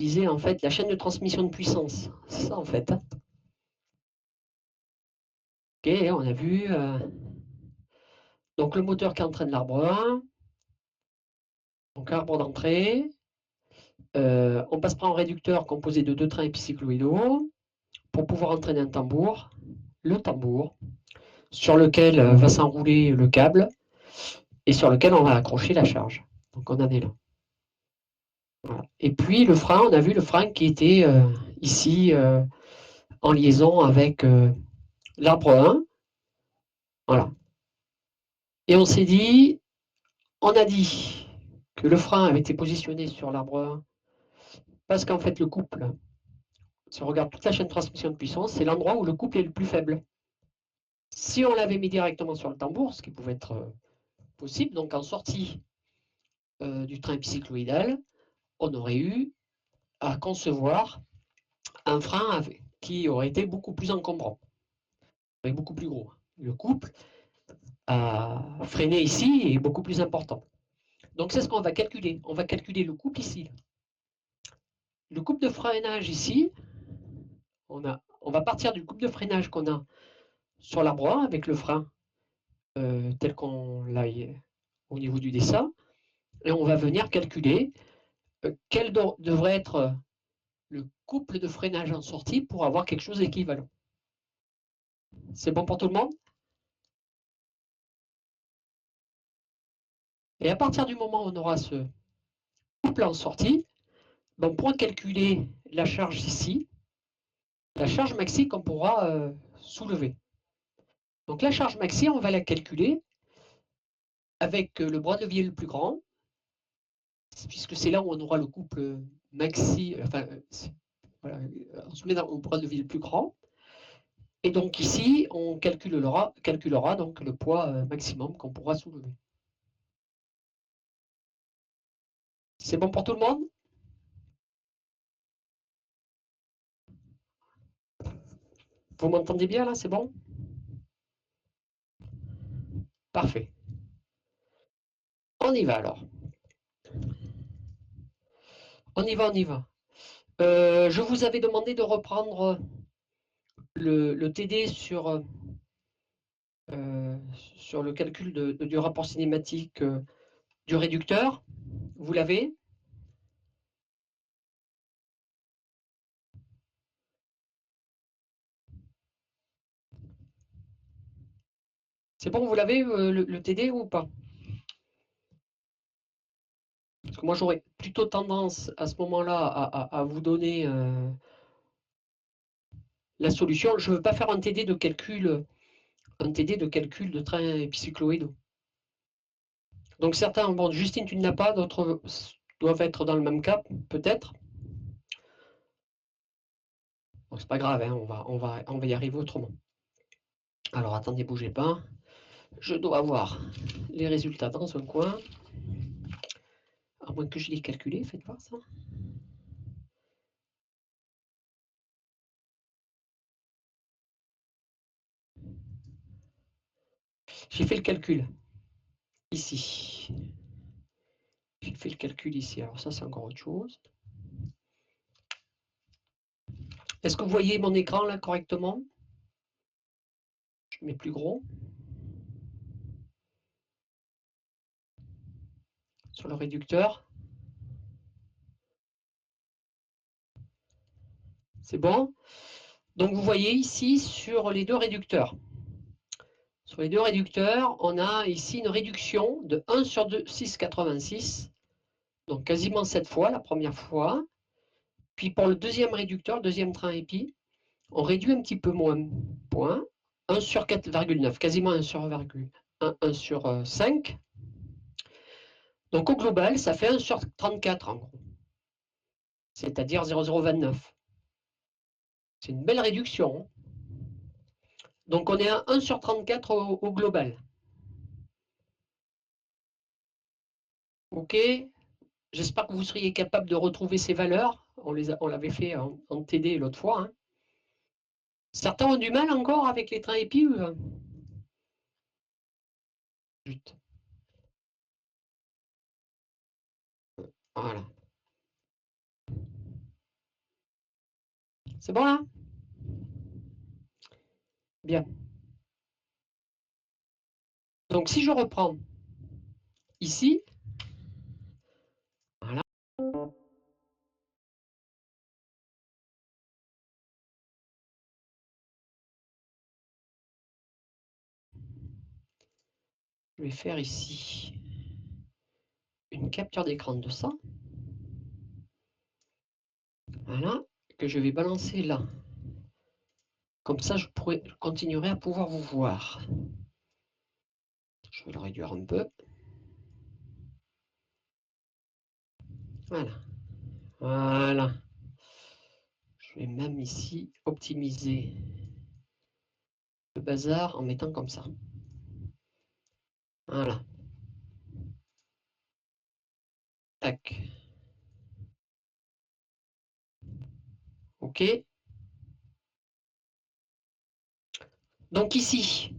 disait en fait la chaîne de transmission de puissance. C'est ça en fait. Ok, on a vu. Donc le moteur qui entraîne l'arbre 1. Donc arbre d'entrée. On passe par un réducteur composé de 2 trains épicycloïdaux pour pouvoir entraîner un tambour, le tambour, sur lequel va s'enrouler le câble et sur lequel on va accrocher la charge. Donc on en est là. Voilà. Et puis le frein, on a vu le frein qui était ici en liaison avec l'arbre 1. Voilà. Et on s'est dit, on a dit que le frein avait été positionné sur l'arbre 1 parce qu'en fait le couple, si on regarde toute la chaîne de transmission de puissance, c'est l'endroit où le couple est le plus faible. Si on l'avait mis directement sur le tambour, ce qui pouvait être possible, donc en sortie du train épicycloïdal, on aurait eu à concevoir un frein qui aurait été beaucoup plus encombrant, avec beaucoup plus gros. Le couple à freiner ici est beaucoup plus important. Donc c'est ce qu'on va calculer. On va calculer le couple ici. Le couple de freinage ici, on va partir du couple de freinage qu'on a sur l'arbre 1 avec le frein tel qu'on l'a au niveau du dessin, et on va venir calculer quel devrait être le couple de freinage en sortie pour avoir quelque chose d'équivalent. C'est bon pour tout le monde? Et à partir du moment où on aura ce couple en sortie, on pourra calculer la charge ici, la charge maxi qu'on pourra soulever. Donc la charge maxi, on va la calculer avec le bras de levier le plus grand, puisque c'est là où on aura le couple maxi, enfin, voilà, on se met dans le bras de levier le plus grand. Et donc ici, on calculera donc le poids maximum qu'on pourra soulever. C'est bon pour tout le monde? Vous m'entendez bien là, c'est bon? Parfait. On y va alors. On y va, on y va. Je vous avais demandé de reprendre le TD sur le calcul du rapport cinématique du réducteur. Vous l'avez? C'est bon, vous l'avez le TD ou pas? Parce que moi j'aurais plutôt tendance à ce moment-là à vous donner la solution. Je ne veux pas faire un TD de calcul de train épicycloïdaux. Donc certains, bon, Justine, tu ne l'as pas, d'autres doivent être dans le même cas, peut-être. Bon, c'est pas grave, hein, on va y arriver autrement. Alors attendez, bougez pas. Je dois avoir les résultats dans un coin. À moins que je l'ai calculé, faites voir ça. J'ai fait le calcul ici. J'ai fait le calcul ici. Alors ça, c'est encore autre chose. Est-ce que vous voyez mon écran là correctement? Je mets plus gros. Sur le réducteur. C'est bon? Donc vous voyez ici sur les deux réducteurs. Sur les deux réducteurs, on a ici une réduction de 1 sur 6,86. Donc quasiment 7 fois la première fois. Puis pour le deuxième réducteur, le deuxième train épi, on réduit un petit peu moins. Point. 1 sur 4,9, quasiment 1 sur 1 sur 5. Donc au global, ça fait 1 sur 34 en gros. C'est-à-dire 0,029. C'est une belle réduction. Donc on est à 1 sur 34 au global. OK. J'espère que vous seriez capable de retrouver ces valeurs. On l'avait fait en TD l'autre fois. Hein. Certains ont du mal encore avec les trains épis. Voilà. C'est bon là? Bien. Donc si je reprends ici, voilà. Je vais faire ici une capture d'écran de ça. Voilà, que je vais balancer là. Comme ça, je continuerai à pouvoir vous voir. Je vais le réduire un peu. Voilà. Voilà. Je vais même ici optimiser le bazar en mettant comme ça. Voilà. Tac. OK. Donc ici,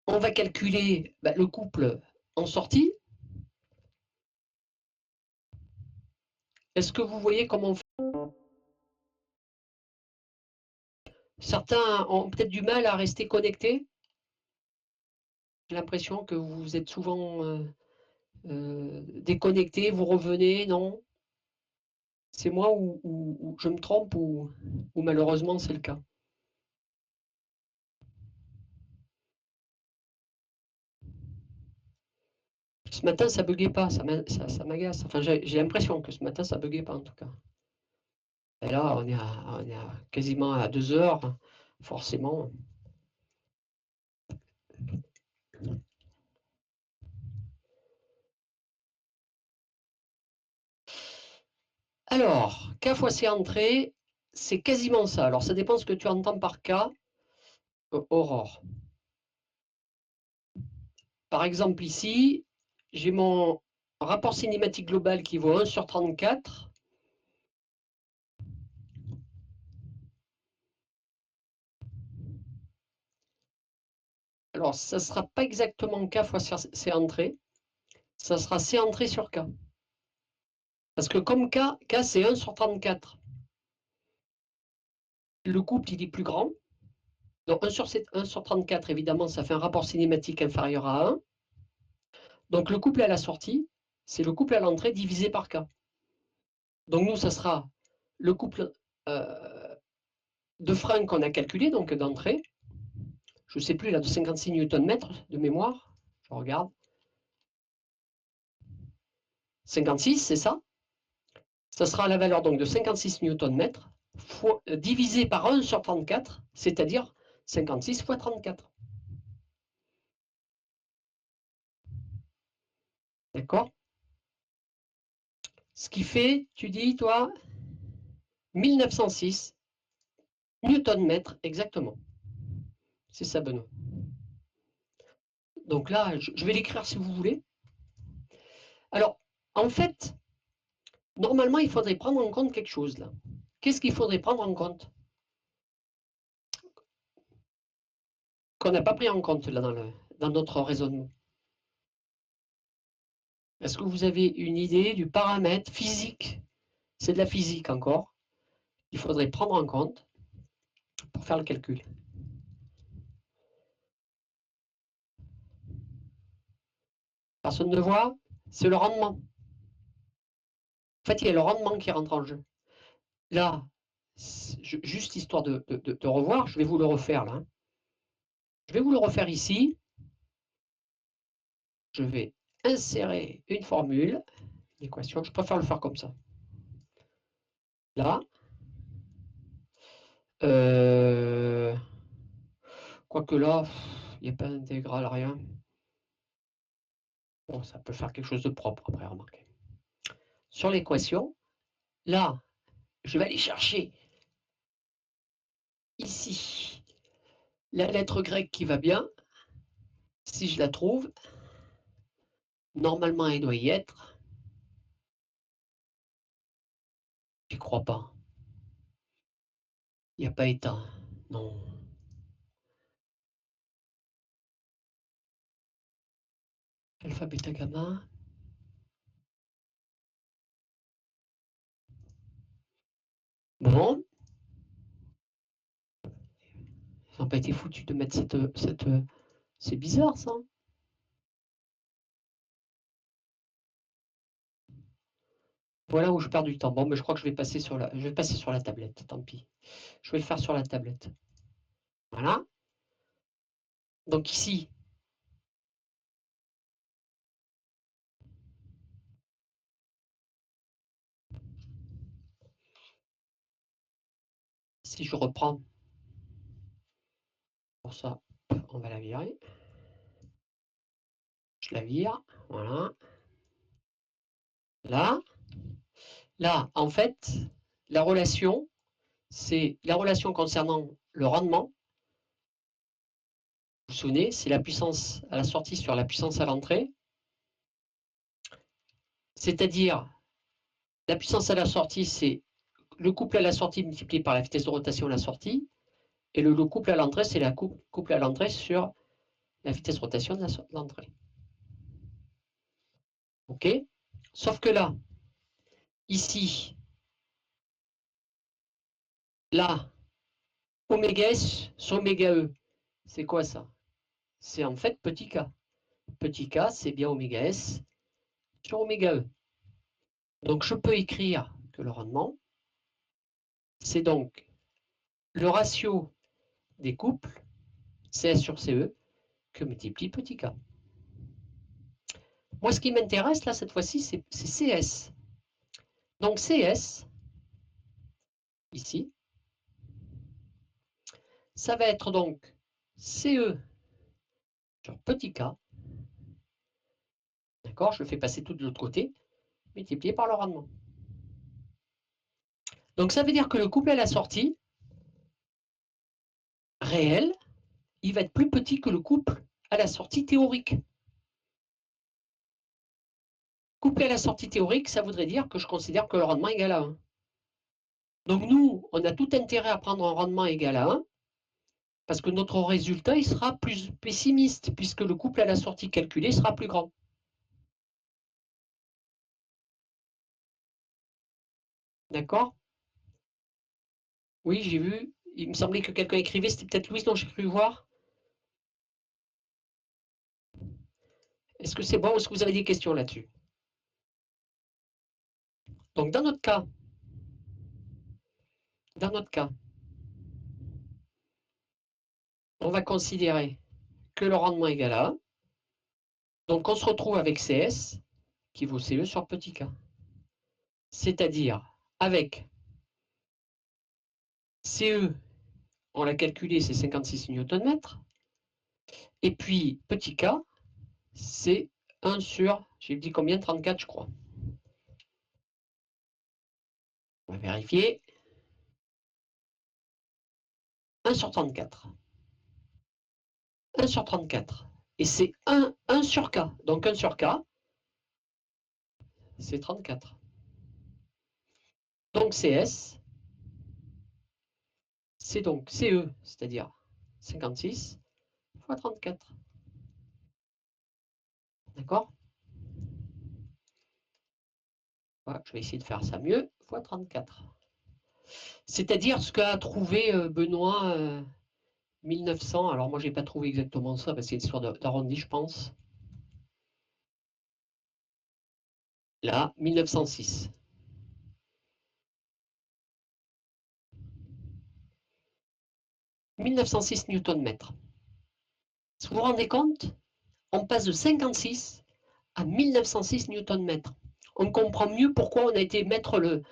on va calculer le couple en sortie. Est-ce que vous voyez comment on fait? Certains ont peut-être du mal à rester connectés. J'ai l'impression que vous êtes souvent déconnectés, vous revenez, non? C'est moi ou je me trompe ou malheureusement c'est le cas? Ce matin, ça buguait pas, ça m'agace. Enfin, j'ai l'impression que ce matin, ça buguait pas en tout cas. Et là, on est quasiment à 2 heures, forcément. Alors, K fois C entrée, c'est quasiment ça. Alors, ça dépend ce que tu entends par K, Aurore. Par exemple, ici, j'ai mon rapport cinématique global qui vaut 1 sur 34. Alors, ça ne sera pas exactement K fois C entrée, ça sera C entrée sur K. Parce que comme K c'est 1 sur 34. Le couple, il est plus grand. Donc 1 sur 34, évidemment, ça fait un rapport cinématique inférieur à 1. Donc le couple à la sortie, c'est le couple à l'entrée divisé par K. Donc nous, ça sera le couple de frein qu'on a calculé, donc d'entrée. Je ne sais plus, là, de 56 Nm de mémoire. Je regarde. 56, c'est ça. Ça sera la valeur donc de 56 Nm divisé par 1 sur 34, c'est-à-dire 56 fois 34. D'accord? Ce qui fait, tu dis, toi, 1906 Newton-mètre, exactement. C'est ça, Benoît. Donc là, je vais l'écrire si vous voulez. Alors, en fait, normalement, il faudrait prendre en compte quelque chose là. Qu'est-ce qu'il faudrait prendre en compte? Qu'on n'a pas pris en compte là dans notre raisonnement. Est-ce que vous avez une idée du paramètre physique? C'est de la physique encore. Il faudrait prendre en compte pour faire le calcul. Personne ne voit? C'est le rendement. En fait, il y a le rendement qui rentre en jeu. Là, juste histoire de revoir, je vais vous le refaire là. Je vais vous le refaire ici. Je vais insérer une formule, une équation. Je préfère le faire comme ça. Là. Quoique là, il n'y a pas d'intégrale, rien. Bon, ça peut faire quelque chose de propre après, remarquez. Sur l'équation, là, je vais aller chercher ici la lettre grecque qui va bien. Si je la trouve, normalement, elle doit y être. Je crois pas. Il n'y a pas état. Non. Alpha, bêta, gamma. Bon. Ils n'ont pas été foutus de mettre cette... C'est bizarre, ça. Voilà où je perds du temps. Bon, mais je crois que je vais passer sur la tablette, tant pis. Je vais le faire sur la tablette. Voilà. Donc ici, si je reprends, pour ça, on va la virer. Je la vire, voilà. Là, en fait, la relation, c'est la relation concernant le rendement. Vous vous souvenez, c'est la puissance à la sortie sur la puissance à l'entrée. C'est-à-dire, la puissance à la sortie, c'est le couple à la sortie multiplié par la vitesse de rotation à la sortie. Et le couple à l'entrée, c'est la couple à l'entrée sur la vitesse de rotation de l'entrée. OK? Sauf que là, ici, là, oméga S sur oméga E, c'est quoi ça? C'est en fait petit k. Petit k, c'est bien oméga S sur oméga E. Donc je peux écrire que le rendement, c'est donc le ratio des couples CS sur CE que multiplie petit k. Moi, ce qui m'intéresse là, cette fois-ci, c'est CS. Donc CS, ici, ça va être donc CE sur petit k, d'accord, je le fais passer tout de l'autre côté, multiplié par le rendement. Donc ça veut dire que le couple à la sortie réel, il va être plus petit que le couple à la sortie théorique. Couplé à la sortie théorique, ça voudrait dire que je considère que le rendement est égal à 1. Donc nous, on a tout intérêt à prendre un rendement égal à 1, parce que notre résultat il sera plus pessimiste, puisque le couple à la sortie calculé sera plus grand. D'accord? Oui, j'ai vu. Il me semblait que quelqu'un écrivait, c'était peut-être Louise dont j'ai cru voir. Est-ce que c'est bon? Est-ce que vous avez des questions là-dessus? Donc dans notre cas, on va considérer que le rendement est égal à 1. Donc on se retrouve avec CS qui vaut CE sur petit k. C'est-à-dire avec CE, on l'a calculé, c'est 56 Nm. Et puis petit k, c'est 1 sur, j'ai dit combien? 34, je crois. On va vérifier. 1 sur 34. 1 sur 34. Et c'est 1 sur k. Donc 1 sur k, c'est 34. Donc CS, c'est donc CE, c'est-à-dire 56 fois 34. D'accord? Voilà, je vais essayer de faire ça mieux, fois 34. C'est-à-dire ce qu'a trouvé Benoît 1900. Alors moi, je n'ai pas trouvé exactement ça, parce que c'est une histoire d'arrondi, je pense. Là, 1906. « 1906 Newton-mètre. Vous vous rendez compte? On passe de 56 à 1906 Newton-mètre. On comprend mieux pourquoi on a été mettre le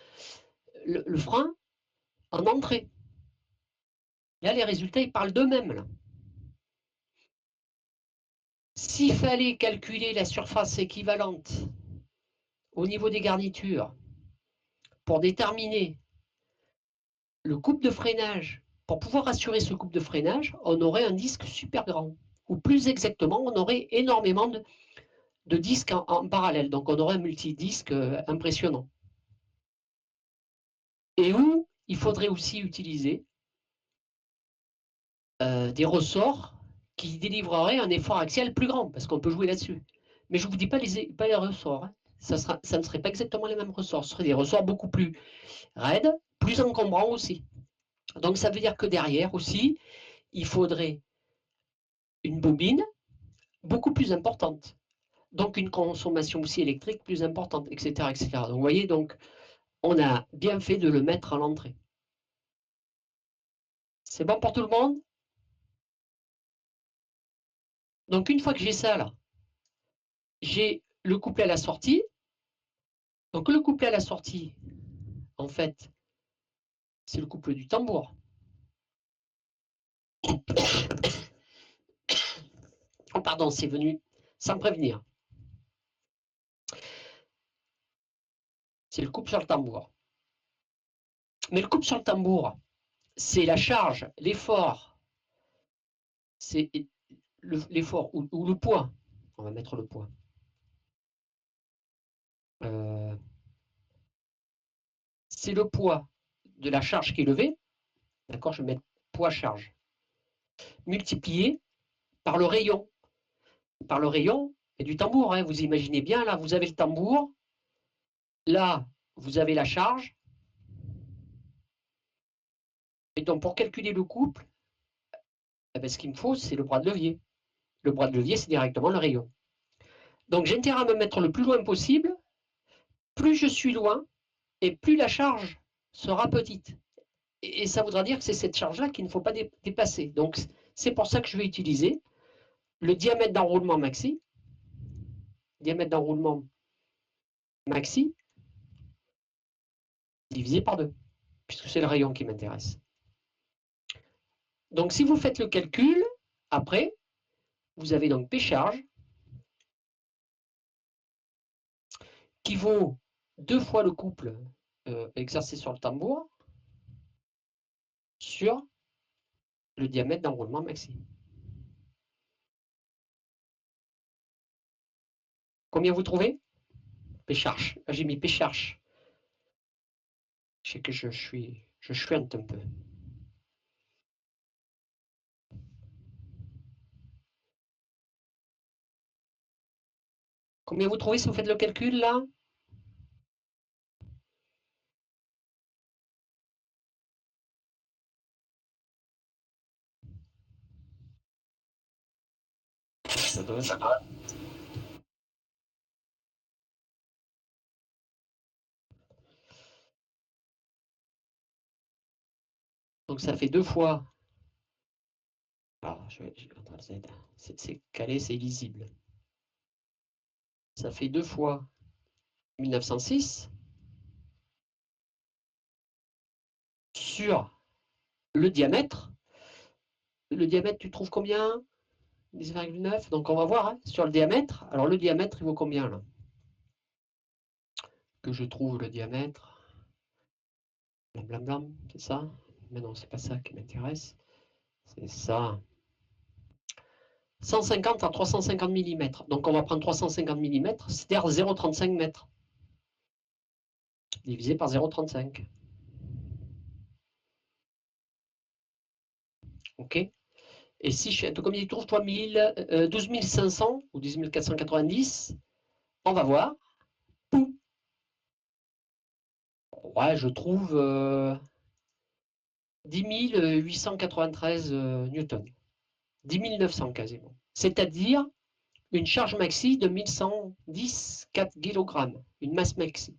frein en entrée. Là, les résultats, ils parlent d'eux-mêmes. S'il fallait calculer la surface équivalente au niveau des garnitures pour déterminer le couple de freinage, pour pouvoir assurer ce couple de freinage, on aurait un disque super grand. Ou plus exactement, on aurait énormément de disques en parallèle. Donc on aurait un multidisque impressionnant. Et où il faudrait aussi utiliser des ressorts qui délivreraient un effort axial plus grand, parce qu'on peut jouer là-dessus. Mais je ne vous dis pas les ressorts. Hein. Ça ne serait pas exactement les mêmes ressorts. Ce seraient des ressorts beaucoup plus raides, plus encombrant aussi. Donc ça veut dire que derrière aussi, il faudrait une bobine beaucoup plus importante. Donc une consommation aussi électrique plus importante, etc., etc. Donc vous voyez, donc on a bien fait de le mettre à l'entrée. C'est bon pour tout le monde? Donc une fois que j'ai ça là, j'ai le couplet à la sortie. Donc le couplet à la sortie, en fait, c'est le couplet du tambour. Oh pardon, c'est venu sans prévenir. C'est le couple sur le tambour. Mais le couple sur le tambour, c'est la charge, l'effort. C'est l'effort ou le poids. On va mettre le poids. C'est le poids de la charge qui est levée. D'accord, je vais mettre poids-charge. Multiplié par le rayon. Par le rayon et du tambour. Hein. Vous imaginez bien, là, vous avez le tambour. Là, vous avez la charge. Et donc, pour calculer le couple, eh bien, ce qu'il me faut, c'est le bras de levier. Le bras de levier, c'est directement le rayon. Donc, j'ai intérêt à me mettre le plus loin possible. Plus je suis loin, et plus la charge sera petite. Et ça voudra dire que c'est cette charge-là qu'il ne faut pas dépasser. Donc, c'est pour ça que je vais utiliser le diamètre d'enroulement maxi. Diamètre d'enroulement maxi divisé par 2, puisque c'est le rayon qui m'intéresse. Donc, si vous faites le calcul, après, vous avez donc P charge qui vaut 2 fois le couple exercé sur le tambour sur le diamètre d'enroulement maxi. Combien vous trouvez? P charge. J'ai mis P charge. Je sais que je chouette un peu. Combien vous trouvez si vous faites le calcul là? Ça doit être... Donc ça fait 2 fois. Alors, c'est calé, c'est illisible. Ça fait 2 fois 1906 sur le diamètre. Le diamètre, tu trouves combien? 10,9. Donc on va voir hein, sur le diamètre. Alors le diamètre, il vaut combien là? Que je trouve le diamètre. Blablabla, c'est ça? Mais non, c'est pas ça qui m'intéresse. C'est ça. 150 à 350 mm. Donc on va prendre 350 mm, c'est-à-dire 0,35 mètres. Divisé par 0,35. OK. Et si je fais, combien tu trouves toi 12 500 ou 10 490, on va voir. Poum. Ouais, je trouve 10 893 newtons. 10 900 quasiment. C'est-à-dire une charge maxi de 1110 4 kg, une masse maxi,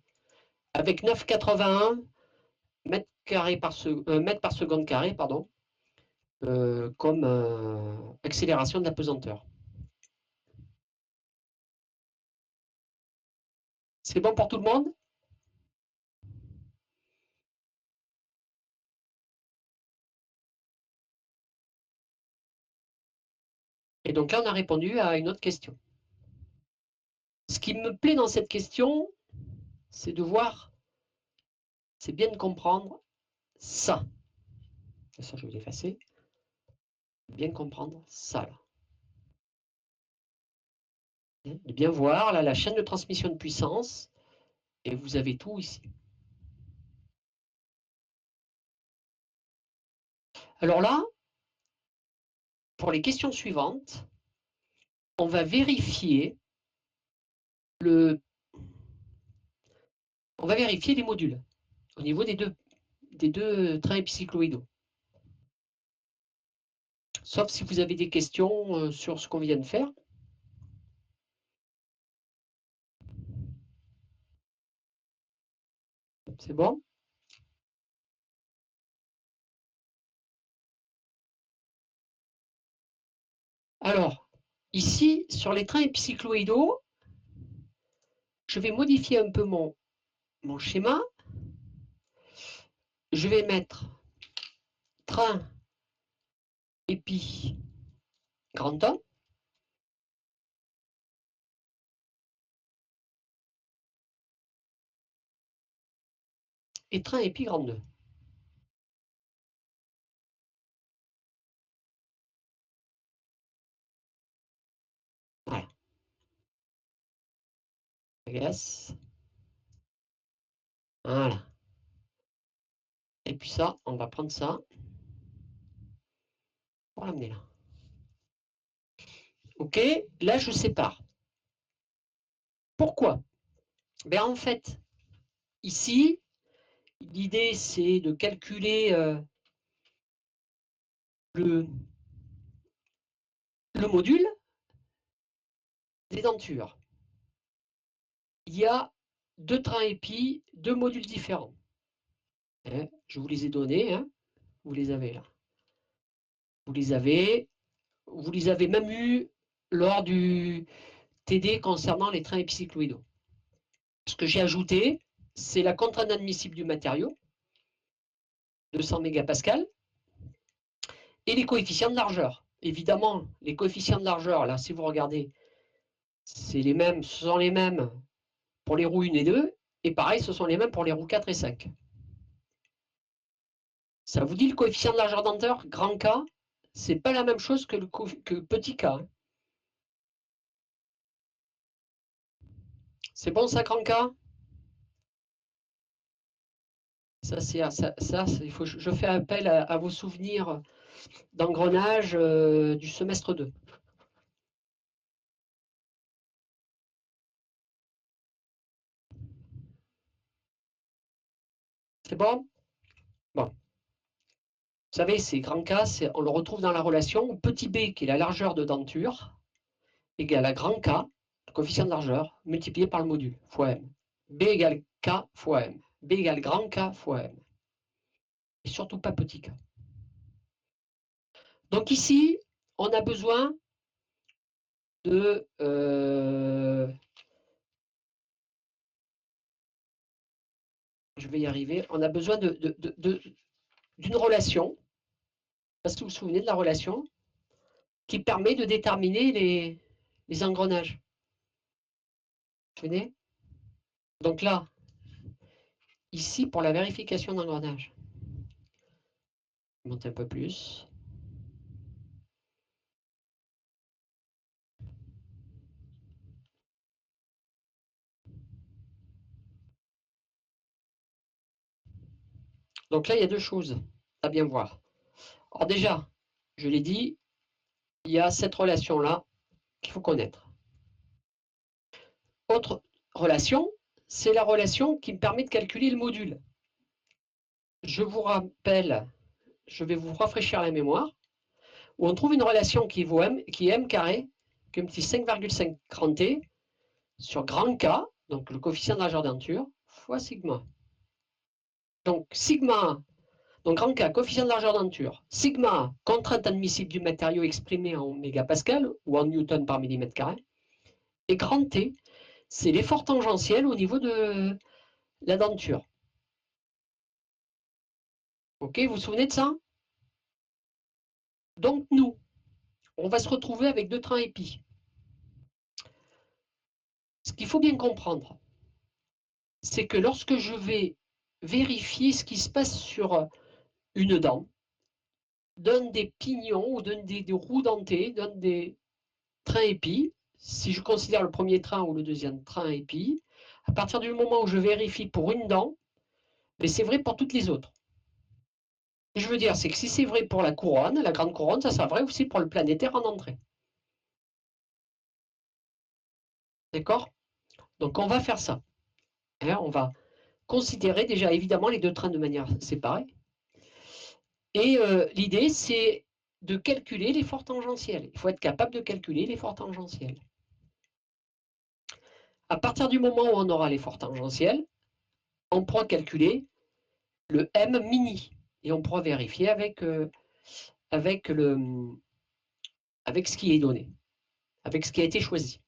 avec 9,81 mètres par seconde carré, pardon, comme accélération de la pesanteur. C'est bon pour tout le monde? Et donc là, on a répondu à une autre question. Ce qui me plaît dans cette question, c'est de voir, c'est bien de comprendre ça. Ça, je vais l'effacer. Bien comprendre ça, là. De bien voir, là, la chaîne de transmission de puissance, et vous avez tout ici. Alors là, pour les questions suivantes, on va vérifier les modules au niveau des deux trains épicycloïdaux. Sauf si vous avez des questions sur ce qu'on vient de faire. C'est bon? Alors, ici, sur les trains épicycloïdaux, je vais modifier un peu mon schéma. Je vais mettre train épi grand 1. Et train épi grand 2. Voilà. Yes. Voilà. Et puis ça, on va prendre ça pour l'amener là. OK, là je sépare. Pourquoi? Ben en fait, ici, l'idée c'est de calculer le module des dentures. Il y a 2 trains épi, 2 modules différents. Hein, je vous les ai donnés, hein, vous les avez là. Vous les avez même eu lors du TD concernant les trains épicycloïdaux. Ce que j'ai ajouté, c'est la contrainte admissible du matériau, 200 mégapascales, et les coefficients de largeur. Évidemment, les coefficients de largeur, là, si vous regardez, c'est les mêmes, ce sont les mêmes pour les roues 1 et 2, et pareil, ce sont les mêmes pour les roues 4 et 5. Ça vous dit le coefficient de largeur denteur, grand K, c'est pas la même chose que petit K. Hein. C'est bon ça, grand K? Ça, il faut, je fais appel à vos souvenirs d'engrenage du semestre 2. C'est bon? Bon. Vous savez, c'est grand K, on le retrouve dans la relation petit b, qui est la largeur de denture, égale à grand K, le coefficient de largeur, multiplié par le module, fois M. B égale K fois M. B égale grand K fois M. Et surtout pas petit K. Donc ici, on a besoin de... je vais y arriver. On a besoin d'une relation, parce que vous vous souvenez de la relation, qui permet de déterminer les engrenages. Vous vous souvenez? Donc là, ici, pour la vérification d'engrenage, je monte un peu plus. Donc là, il y a 2 choses à bien voir. Alors déjà, je l'ai dit, il y a cette relation-là qu'il faut connaître. Autre relation, c'est la relation qui me permet de calculer le module. Je vous rappelle, je vais vous rafraîchir la mémoire, où on trouve une relation qui est m carré, qui est un petit 5,5 grand T, sur grand K, donc le coefficient de largeur denture, fois sigma. Donc sigma, donc grand K, coefficient de largeur denture, sigma, contrainte admissible du matériau exprimée en mégapascal ou en newton par millimètre carré, et grand T, c'est l'effort tangentiel au niveau de la denture. Ok, vous vous souvenez de ça? Donc nous, on va se retrouver avec 2 trains épi. Ce qu'il faut bien comprendre, c'est que lorsque je vais vérifier ce qui se passe sur une dent, d'un des pignons ou d'un des roues dentées, d'un des trains épis, si je considère le premier train ou le deuxième train épi, à partir du moment où je vérifie pour une dent, mais c'est vrai pour toutes les autres. Ce que je veux dire, c'est que si c'est vrai pour la couronne, la grande couronne, ça sera vrai aussi pour le planétaire en entrée. D'accord? Donc on va faire ça. Hein, on va considérer déjà évidemment les deux trains de manière séparée. Et l'idée, c'est de calculer l'effort tangentiel. Il faut être capable de calculer l'effort tangentiel. À partir du moment où on aura l'effort tangentiel, on pourra calculer le M mini. Et on pourra vérifier avec ce qui est donné, avec ce qui a été choisi.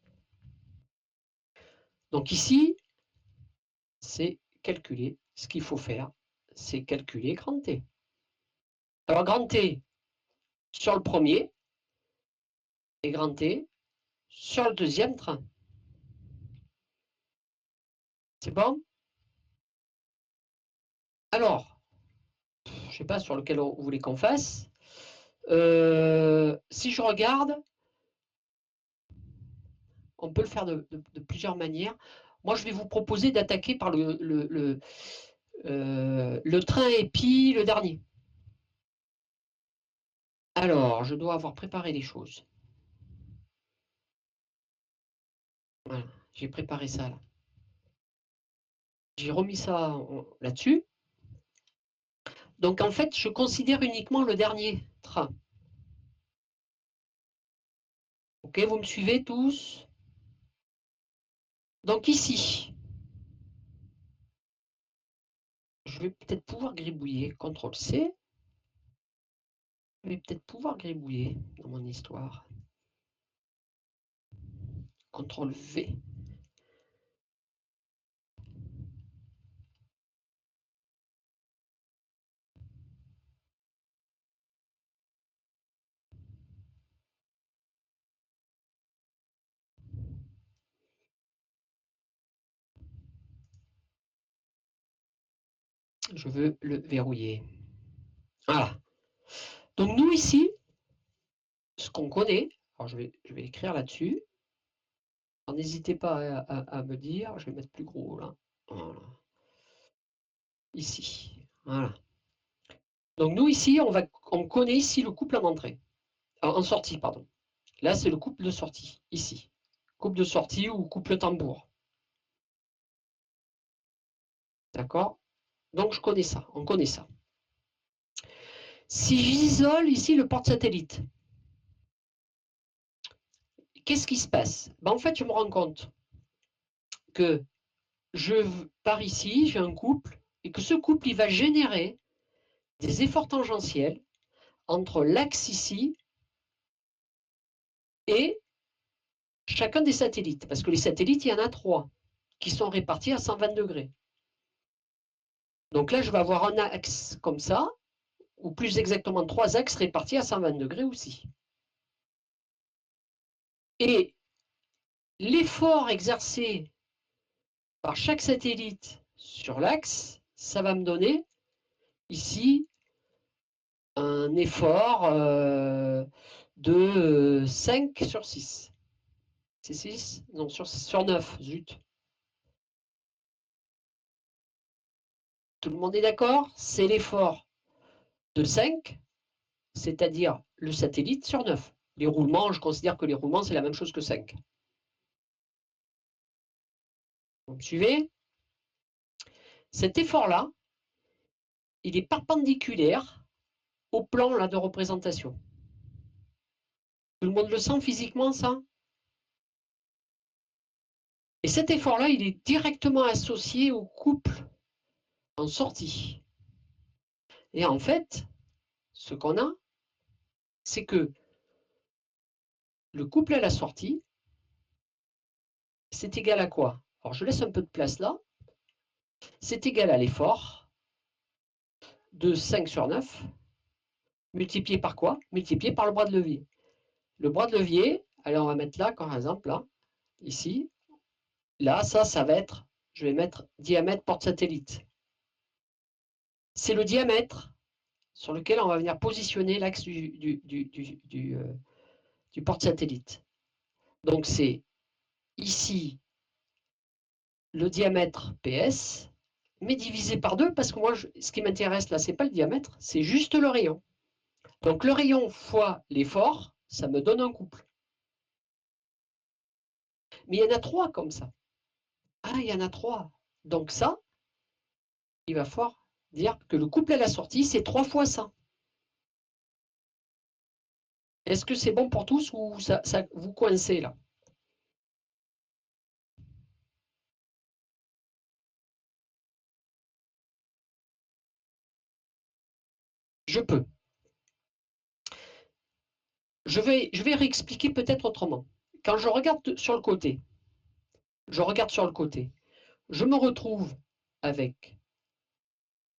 Donc ici, c'est calculer. Ce qu'il faut faire, c'est calculer grand T. Alors grand T sur le premier et grand T sur le deuxième train. C'est bon? Alors, je ne sais pas sur lequel vous voulez qu'on fasse. Si je regarde, on peut le faire de plusieurs manières. Moi, je vais vous proposer d'attaquer par le train épi, le dernier. Alors, je dois avoir préparé les choses. Voilà, j'ai préparé ça là. J'ai remis ça là-dessus. Donc, en fait, je considère uniquement le dernier train. Ok, vous me suivez tous? Donc ici, je vais peut-être pouvoir gribouiller. CTRL-C. Je vais peut-être pouvoir gribouiller dans mon histoire. CTRL-V. Je veux le verrouiller. Voilà. Donc nous ici, ce qu'on connaît, alors je vais écrire là-dessus. N'hésitez pas à me dire, je vais mettre plus gros là. Voilà. Ici. Voilà. Donc nous ici, on connaît ici le couple en entrée. En sortie, pardon. Là, c'est le couple de sortie, ici. Couple de sortie ou couple tambour. D'accord? Donc je connais ça, on connaît ça. Si j'isole ici le porte-satellite, qu'est-ce qui se passe? Ben, en fait, je me rends compte que je pars ici, j'ai un couple, et que ce couple, il va générer des efforts tangentiels entre l'axe ici et chacun des satellites. Parce que les satellites, il y en a 3 qui sont répartis à 120 degrés. Donc là, je vais avoir un axe comme ça, ou plus exactement 3 axes répartis à 120 degrés aussi. Et l'effort exercé par chaque satellite sur l'axe, ça va me donner ici un effort de 5 sur 6. C'est 6? Non, sur 9, zut. Tout le monde est d'accord? C'est l'effort de 5, c'est-à-dire le satellite sur 9. Les roulements, je considère que les roulements, c'est la même chose que 5. Vous me suivez? Cet effort-là, il est perpendiculaire au plan là, de représentation. Tout le monde le sent physiquement, ça? Et cet effort-là, il est directement associé au couple en sortie. Et en fait, ce qu'on a, c'est que le couple à la sortie, c'est égal à quoi? Alors, je laisse un peu de place là. C'est égal à l'effort de 5 sur 9, multiplié par quoi? Multiplié par le bras de levier. Le bras de levier, allez, on va mettre là, par exemple, là, ici. Là, ça va être, je vais mettre diamètre porte-satellite. C'est le diamètre sur lequel on va venir positionner l'axe du porte-satellite. Donc, c'est ici le diamètre PS, mais divisé par 2, parce que moi, ce qui m'intéresse là, ce n'est pas le diamètre, c'est juste le rayon. Donc, le rayon fois l'effort, ça me donne un couple. Mais il y en a 3 comme ça. Ah, il y en a 3. Donc ça, il va falloir dire que le couple à la sortie, c'est 3 fois ça. Est-ce que c'est bon pour tous ou ça vous coincez là? Je peux. Je vais réexpliquer peut-être autrement. Quand je regarde sur le côté, je me retrouve avec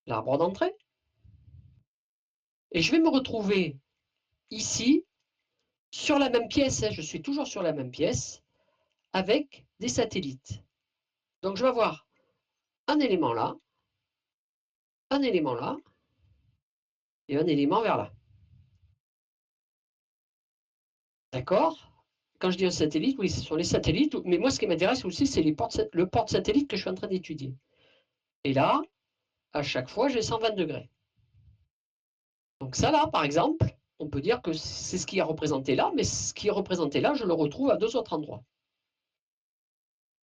l'arbre d'entrée et je vais me retrouver ici sur la même pièce, hein, je suis toujours sur la même pièce, avec des satellites. Donc je vais avoir un élément là et un élément vers là. D'accord? Quand je dis un satellite, oui, ce sont les satellites, mais moi ce qui m'intéresse aussi, c'est le porte-satellite que je suis en train d'étudier. Et là, à chaque fois, j'ai 120 degrés. Donc ça là, par exemple, on peut dire que c'est ce qui est représenté là, mais ce qui est représenté là, je le retrouve à 2 autres endroits.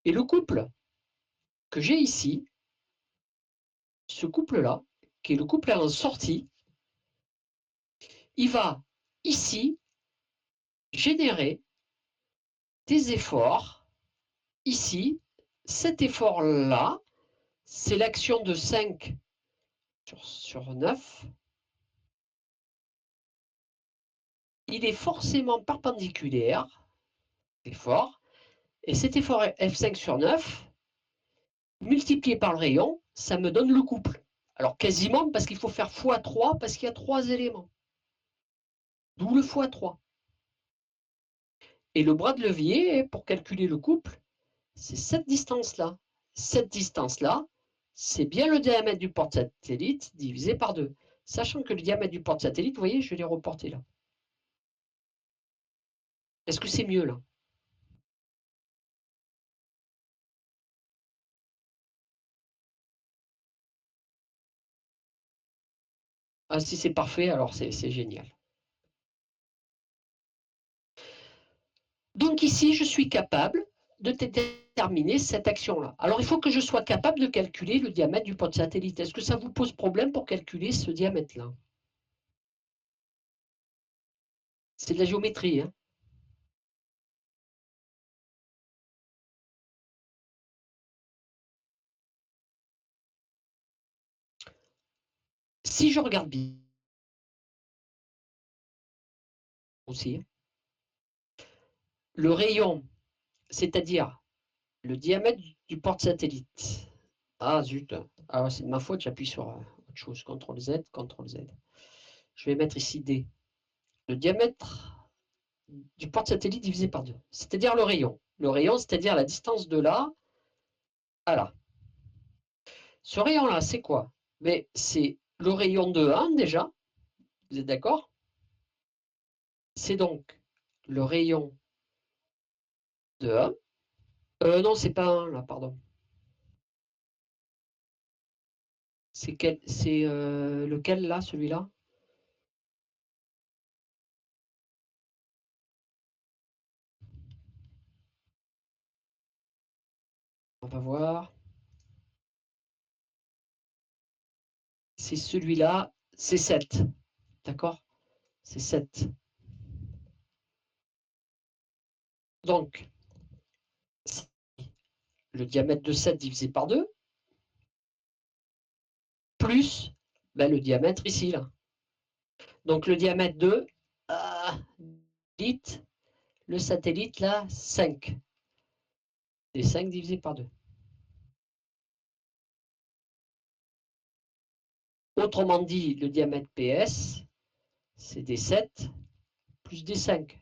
Et le couple que j'ai ici, ce couple-là, qui est le couple en sortie, il va ici générer des efforts. Ici, cet effort-là, c'est l'action de 5 sur 9. Il est forcément perpendiculaire, l'effort, et cet effort F5 sur 9, multiplié par le rayon, ça me donne le couple. Alors quasiment parce qu'il faut faire x3 parce qu'il y a 3 éléments. D'où le x3. Et le bras de levier, pour calculer le couple, c'est cette distance-là. Cette distance-là, c'est bien le diamètre du porte-satellite divisé par 2. Sachant que le diamètre du porte-satellite, vous voyez, je l'ai reporté là. Est-ce que c'est mieux là? Ah, si c'est parfait, alors c'est génial. Donc ici, je suis capable de déterminer cette action-là. Alors, il faut que je sois capable de calculer le diamètre du porte-satellite. Est-ce que ça vous pose problème pour calculer ce diamètre-là? C'est de la géométrie, hein? Si je regarde bien aussi, le rayon, c'est-à-dire le diamètre du porte-satellite. Ah zut, ah, c'est de ma faute, j'appuie sur autre chose. CTRL Z, CTRL Z. Je vais mettre ici D. Le diamètre du porte-satellite divisé par 2, c'est-à-dire le rayon. Le rayon, c'est-à-dire la distance de là à là. Ce rayon-là, c'est quoi? Mais c'est le rayon de 1 déjà, vous êtes d'accord? C'est donc le rayon de 1. Non, c'est pas 1 là, pardon. C'est lequel là, celui-là? On va voir. C'est celui-là, c'est 7. D'accord? C'est 7. Donc, le diamètre de 7 divisé par 2, plus ben, le diamètre ici. Là. Donc le diamètre de dites, le satellite là, 5. Et 5 divisé par 2. Autrement dit, le diamètre PS, c'est des 7 plus des 5.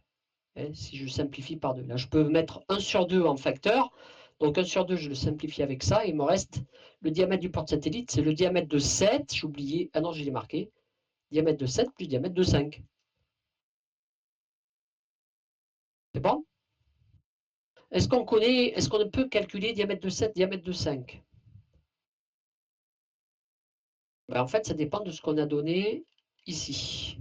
Hein, si je simplifie par 2. Là, je peux mettre 1 sur 2 en facteur. Donc 1 sur 2, je le simplifie avec ça. Il me reste le diamètre du porte-satellite, c'est le diamètre de 7. J'ai oublié. Ah non, je l'ai marqué. Diamètre de 7 plus diamètre de 5. C'est bon? Est-ce qu'on peut calculer diamètre de 7, diamètre de 5? Ben, en fait, ça dépend de ce qu'on a donné ici.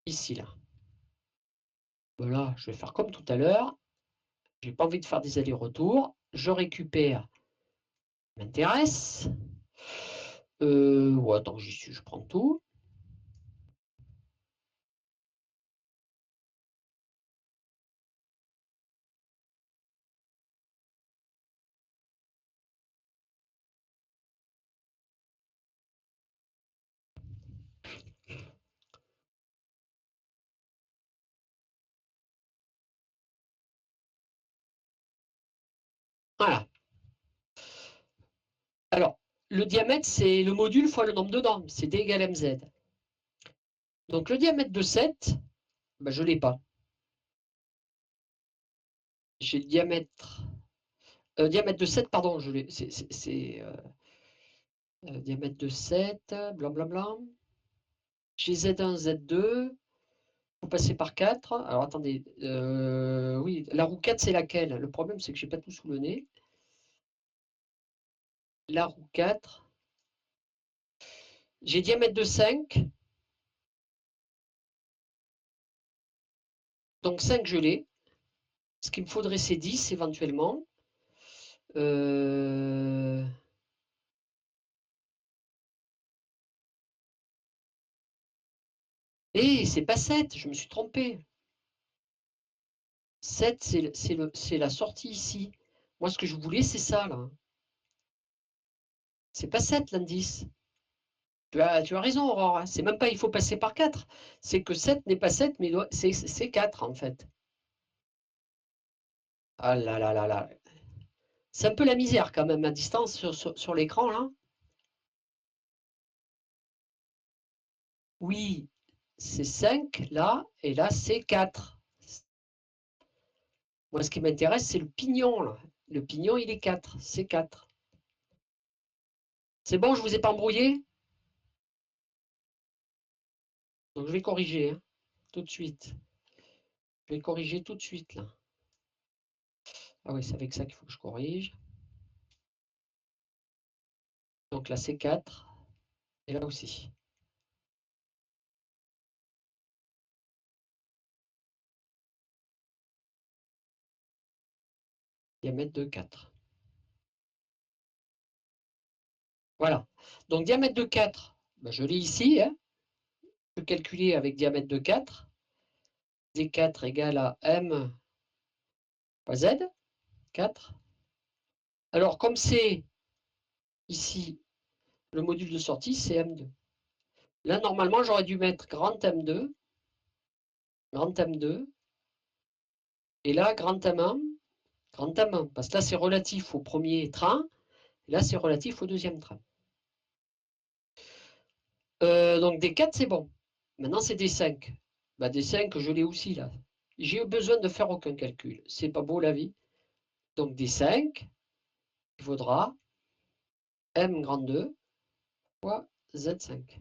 Ici, là. Voilà, je vais faire comme tout à l'heure. J'ai pas envie de faire des allers-retours. Je récupère. M'intéresse. Ouais, attends, j'y suis, je prends tout. Voilà. Alors, le diamètre, c'est le module fois le nombre de dents. C'est D égale MZ. Donc, le diamètre de 7, ben, je ne l'ai pas. J'ai le diamètre. Diamètre de 7, pardon, je l'ai. C'est diamètre de 7, blablabla. J'ai Z1, Z2. Il faut passer par 4. Alors, attendez. Oui, la roue 4, c'est laquelle? Le problème, c'est que je n'ai pas tout sous le nez. La roue 4. J'ai diamètre de 5. Donc 5, je l'ai. Ce qu'il me faudrait, c'est 10 éventuellement. C'est pas 7, je me suis trompé. 7, c'est la sortie ici. Moi, ce que je voulais, c'est ça, là. C'est pas 7, l'indice. Tu as raison, Aurore. C'est même pas il faut passer par 4. C'est que 7 n'est pas 7, mais c'est 4, en fait. Ah là là là là. C'est un peu la misère, quand même, à distance sur l'écran, là. Oui, c'est 5, là, et là, c'est 4. Moi, ce qui m'intéresse, c'est le pignon, là. Le pignon, il est 4. C'est 4. C'est bon, je ne vous ai pas embrouillé? Donc, je vais corriger, hein, tout de suite. Je vais corriger tout de suite, là. Ah oui, c'est avec ça qu'il faut que je corrige. Donc là, c'est 4. Et là aussi. Diamètre de 4. Voilà. Donc, diamètre de 4, ben, je l'ai ici. Hein. Je peux calculer avec diamètre de 4. D4 égale à M fois Z. 4. Alors, comme c'est ici le module de sortie, c'est M2. Là, normalement, j'aurais dû mettre grand M2. Grand M2. Et là, grand M1. Grand M1. Parce que là, c'est relatif au premier train. Et là, c'est relatif au deuxième train. Donc D4, c'est bon. Maintenant, c'est D5. Bah, D5, je l'ai aussi là. J'ai eu besoin de faire aucun calcul. C'est pas beau la vie. Donc D5, il faudra M grand 2 fois Z5.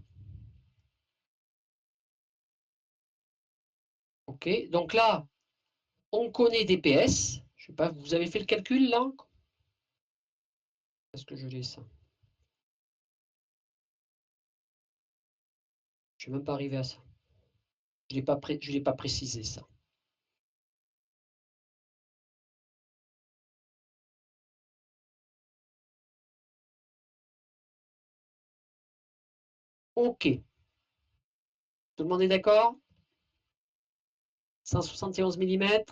OK. Donc là, on connaît DPS. Je sais pas, vous avez fait le calcul là? Est-ce que je l'ai ça? Je ne suis même pas arrivé à ça. Je ne l'ai pas précisé ça. OK. Tout le monde est d'accord? 171 mm.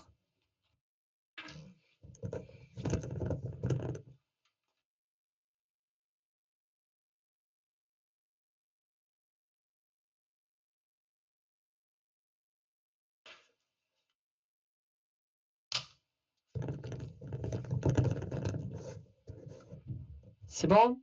C'est bon?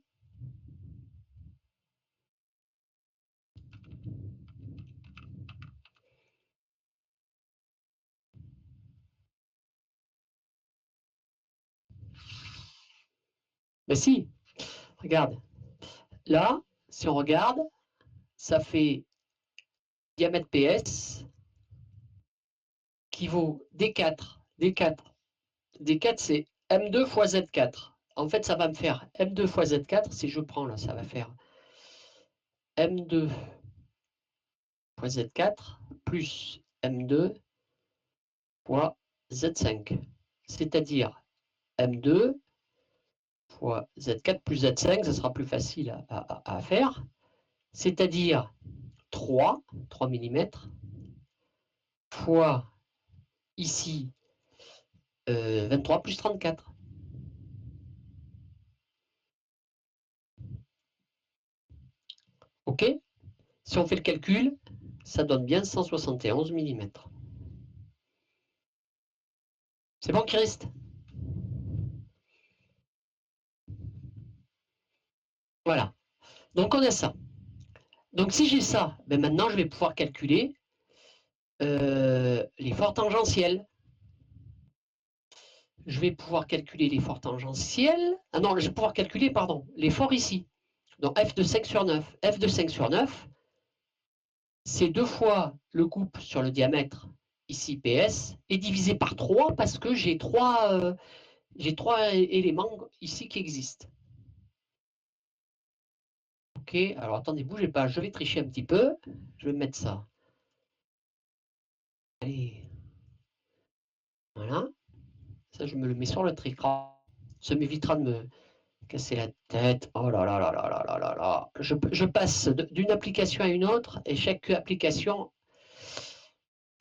Ben si, regarde. Là, si on regarde, ça fait diamètre PS qui vaut D4. D4. D4, c'est M2 fois Z4. En fait, ça va me faire M2 fois Z4. Si je prends là, ça va faire M2 fois Z4 plus M2 fois Z5. c'est-à-dire M2 fois Z4 plus Z5, ça sera plus facile à faire, c'est-à-dire 3 mm, fois ici 23 plus 34. OK? Si on fait le calcul, ça donne bien 171 mm. C'est bon, Christ? Voilà. Donc, on a ça. Donc, si j'ai ça, ben maintenant, je vais pouvoir calculer l'effort tangentiel. Je vais pouvoir calculer l'effort tangentiel. Ah non, je vais pouvoir calculer, pardon, l'effort ici. Donc, F de 5 sur 9. F de 5 sur 9, c'est 2 fois le couple sur le diamètre, ici PS, et divisé par 3 parce que j'ai 3 éléments ici qui existent. Ok, alors attendez, bougez pas, je vais tricher un petit peu. Je vais mettre ça. Allez. Voilà. Ça, je me le mets sur le écran. Ça m'évitera de me casser la tête. Oh là là là là là là là là. Je passe d'une application à une autre et chaque application a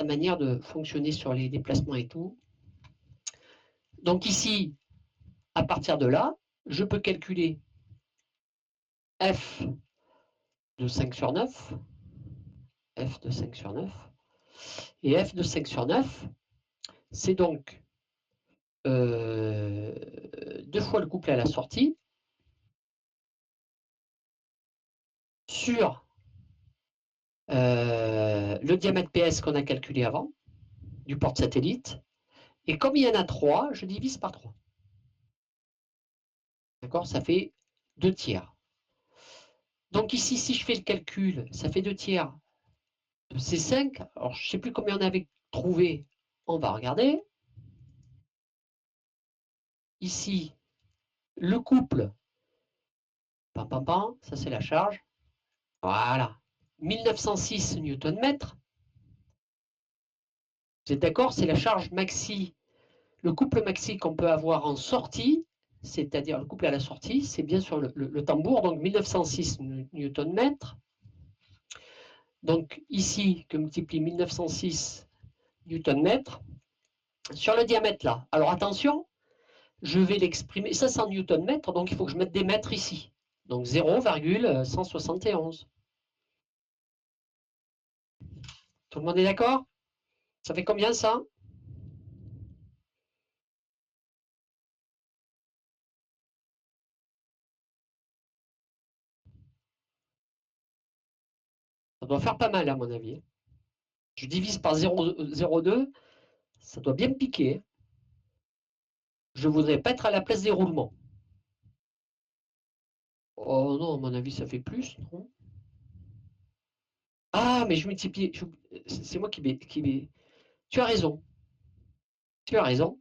sa manière de fonctionner sur les déplacements et tout. Donc ici, à partir de là, je peux calculer F de 5 sur 9, F de 5 sur 9, et F de 5 sur 9, c'est donc 2 fois le couple à la sortie sur le diamètre PS qu'on a calculé avant, du porte-satellite, et comme il y en a 3, je divise par 3. D'accord? Ça fait 2 tiers. Donc ici, si je fais le calcul, ça fait 2 tiers de C5. Alors, je ne sais plus combien on avait trouvé. On va regarder. Ici, le couple, pam, pam, pam, ça c'est la charge. Voilà. 1906 Nm. Vous êtes d'accord? C'est la charge maxi, le couple maxi qu'on peut avoir en sortie, c'est-à-dire le couple à la sortie, c'est bien sûr le tambour, donc 1906 Nm. Donc ici, que multiplie 1906 Nm sur le diamètre là. Alors attention, je vais l'exprimer, ça c'est en Newton-mètre, donc il faut que je mette des mètres ici. Donc 0,171. Tout le monde est d'accord? Ça fait combien ça? Ça doit faire pas mal à mon avis. Je divise par 0,02, ça doit bien me piquer. Je voudrais pas être à la place des roulements. Oh non, à mon avis, ça fait plus, non? Ah, mais je multiplie. C'est moi qui. Tu as raison. Tu as raison.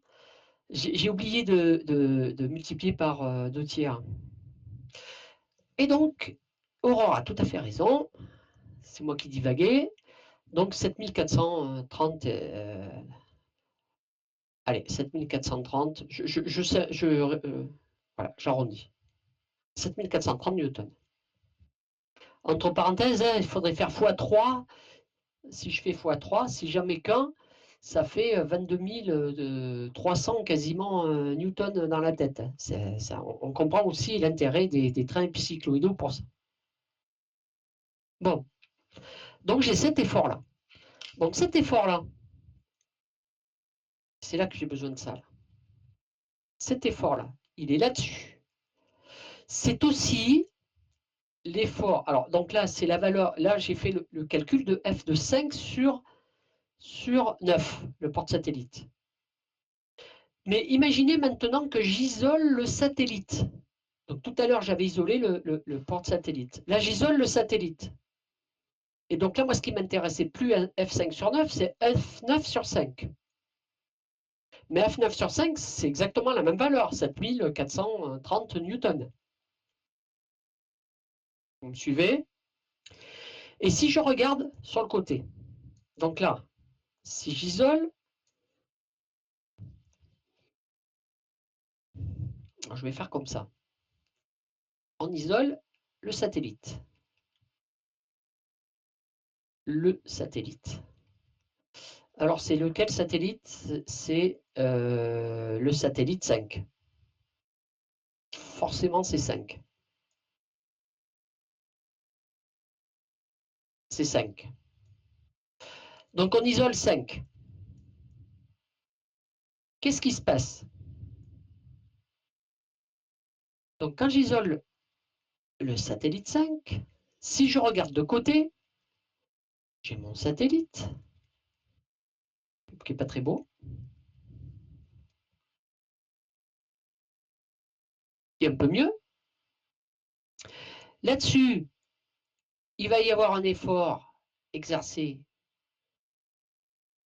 J'ai oublié de multiplier par 2 tiers. Et donc, Aurore a tout à fait raison. C'est moi qui divaguais. Donc 7430. Allez, 7430. Voilà, j'arrondis. 7430 newtons. Entre parenthèses, hein, il faudrait faire x3. Si je fais x3, si jamais qu'un, ça fait 22 300 quasiment newtons dans la tête. On comprend aussi l'intérêt des trains épicycloïdaux pour ça. Bon, donc j'ai cet effort-là. Donc cet effort-là, c'est là que j'ai besoin de ça. Là. Cet effort-là, il est là-dessus. C'est aussi l'effort. Alors, donc là, c'est la valeur. Là, j'ai fait le calcul de F de 5 sur 9, le porte-satellite. Mais imaginez maintenant que j'isole le satellite. Donc tout à l'heure, j'avais isolé le porte-satellite. Là, j'isole le satellite. Et donc là, moi, ce qui m'intéressait plus F5 sur 9, c'est F9 sur 5. Mais F9 sur 5, c'est exactement la même valeur, 7430 newtons. Vous me suivez? Et si je regarde sur le côté, donc là, si j'isole Alors, je vais faire comme ça. On isole le satellite. Le satellite. Alors, c'est lequel satellite? C'est le satellite 5. Forcément, c'est 5. C'est 5. Donc, on isole 5. Qu'est-ce qui se passe? Donc, quand j'isole le satellite 5, si je regarde de côté, j'ai mon satellite, qui n'est pas très beau, qui est un peu mieux. Là-dessus, il va y avoir un effort exercé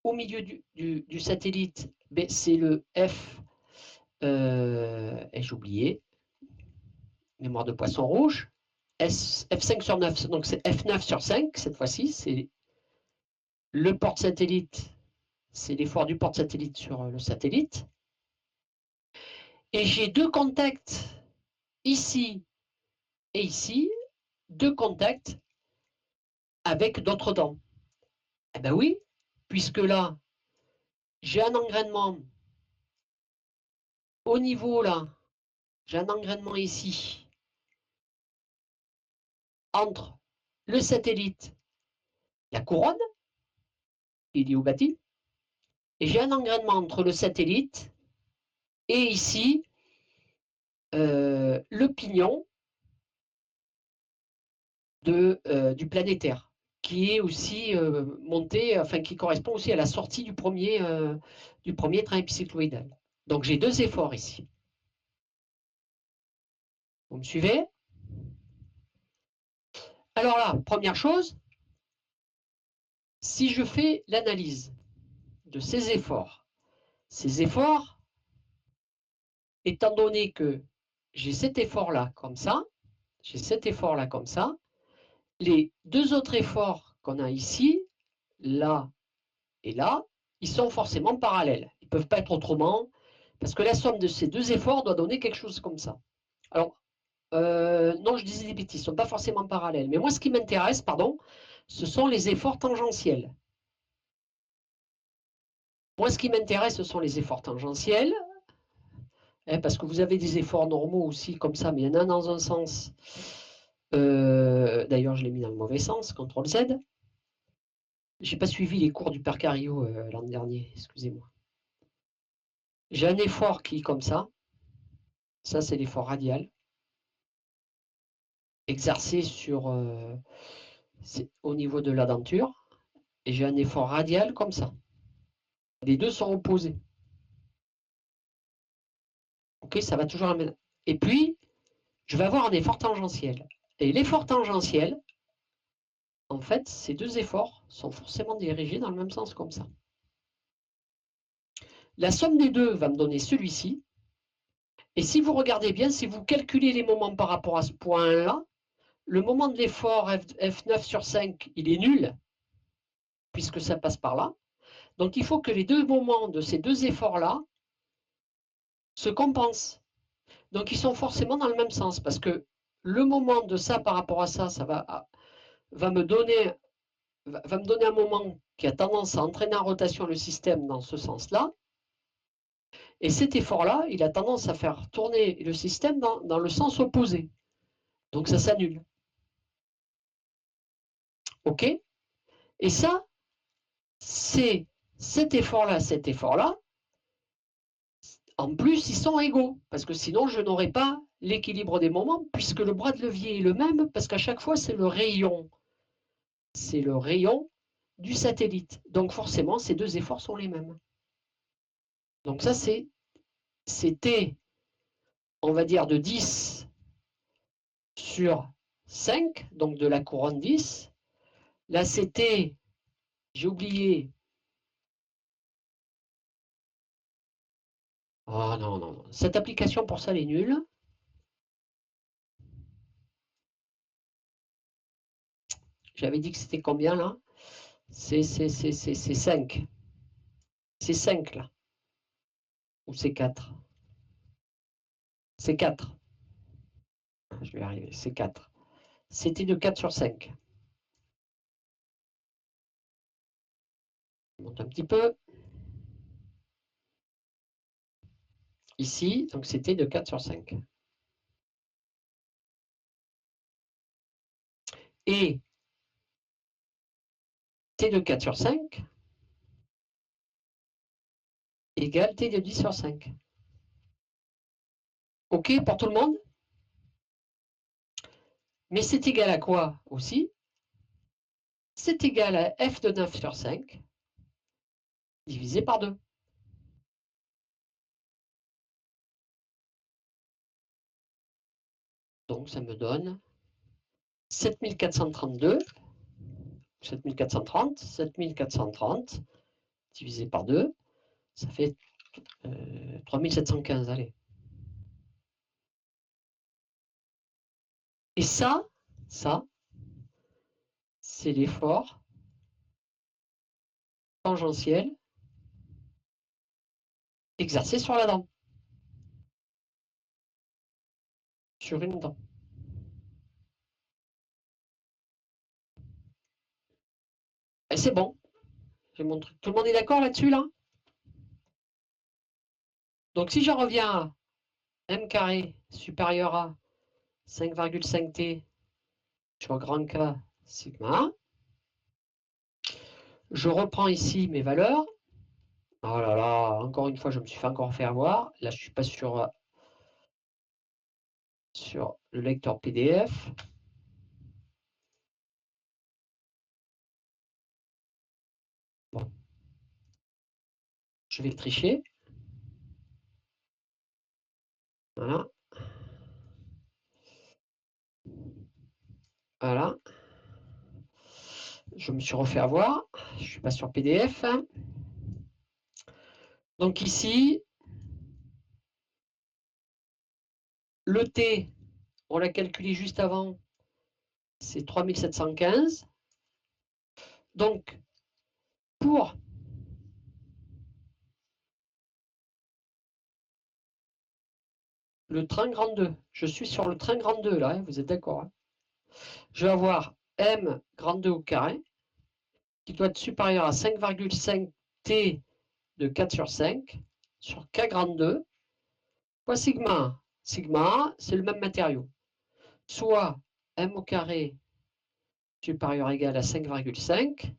au milieu du satellite. C'est le F, j'ai oublié, mémoire de poisson rouge, F5 sur 9, donc c'est F9 sur 5 cette fois-ci, c'est le porte-satellite, c'est l'effort du porte-satellite sur le satellite. Et j'ai deux contacts ici et ici, deux contacts avec d'autres dents. Eh bien oui, puisque là, j'ai un engrainement au niveau là, j'ai un engrainement ici entre le satellite, la couronne, l'héliobâtie, et j'ai un engrainement entre le satellite et ici le pignon du planétaire, qui est aussi monté, enfin qui correspond aussi à la sortie du premier train épicycloïdal. Donc j'ai deux efforts ici. Vous me suivez? Alors là, première chose, si je fais l'analyse de ces efforts, étant donné que j'ai cet effort-là comme ça, j'ai cet effort-là comme ça, les deux autres efforts qu'on a ici, là et là, ils sont forcément parallèles. Ils ne peuvent pas être autrement, parce que la somme de ces deux efforts doit donner quelque chose comme ça. Alors, non, je disais des bêtises, ils ne sont pas forcément parallèles. Mais moi, ce qui m'intéresse, pardon, ce sont les efforts tangentiels. Moi, ce qui m'intéresse, ce sont les efforts tangentiels, hein, parce que vous avez des efforts normaux aussi, comme ça, mais il y en a dans un sens. D'ailleurs, je l'ai mis dans le mauvais sens, CTRL Z. Je n'ai pas suivi les cours du père Cario l'an dernier, excusez-moi. J'ai un effort qui est comme ça c'est l'effort radial, exercé sur au niveau de la denture, et j'ai un effort radial comme ça. Les deux sont opposés. Ok, ça va toujours amener. Et puis, je vais avoir un effort tangentiel. Et l'effort tangentiel, en fait, ces deux efforts sont forcément dirigés dans le même sens comme ça. La somme des deux va me donner celui-ci. Et si vous regardez bien, si vous calculez les moments par rapport à ce point-là, le moment de l'effort F9 sur 5, il est nul, puisque ça passe par là. Donc il faut que les deux moments de ces deux efforts-là se compensent. Donc ils sont forcément dans le même sens, parce que le moment de ça par rapport à ça, ça va me donner un moment qui a tendance à entraîner en rotation le système dans ce sens-là. Et cet effort-là, il a tendance à faire tourner le système dans le sens opposé. Donc ça s'annule. OK? Et ça, c'est cet effort-là. En plus, ils sont égaux, parce que sinon, je n'aurais pas l'équilibre des moments, puisque le bras de levier est le même, parce qu'à chaque fois, c'est le rayon. C'est le rayon du satellite. Donc forcément, ces deux efforts sont les mêmes. Donc ça, c'était, on va dire, de 10 sur 5, donc de la couronne 10. Là, c'était, j'ai oublié. Oh non, non, non. Cette application pour ça, elle est nulle. J'avais dit que c'était combien là? C'est 5. C'est 5 là. Ou c'est 4. c'est 4. Je vais y arriver, c'est 4. C'était de 4 sur 5. Je monte un petit peu. Ici, donc c'était de 4 sur 5. Et t de 4 sur 5 égale t de 10 sur 5. OK pour tout le monde? Mais c'est égal à quoi aussi? C'est égal à f de 9 sur 5 divisé par 2. Donc ça me donne 7432, 7430, 7430 divisé par 2, ça fait 3715, allez. Et ça, c'est l'effort tangentiel exercé sur la dent. Sur une dent. Et c'est bon. J'ai mon truc. Tout le monde est d'accord là-dessus, là? Donc si je reviens à m carré supérieur à 5,5t sur grand K sigma, je reprends ici mes valeurs. Oh là là, encore une fois, je me suis fait encore faire avoir. Là, je suis pas sur le lecteur PDF. Bon. Je vais tricher. Voilà. Voilà. Je me suis refait avoir. Je suis pas sur PDF. Donc ici, le T, on l'a calculé juste avant, c'est 3715. Donc, pour le train grand 2, je suis sur le train grand 2 là, hein, vous êtes d'accord, hein? Je vais avoir m grand 2 au carré, qui doit être supérieur à 5,5 t de 4 sur 5, sur k grand 2, fois sigma. Sigma, c'est le même matériau. Soit m au carré supérieur ou égal à 5,5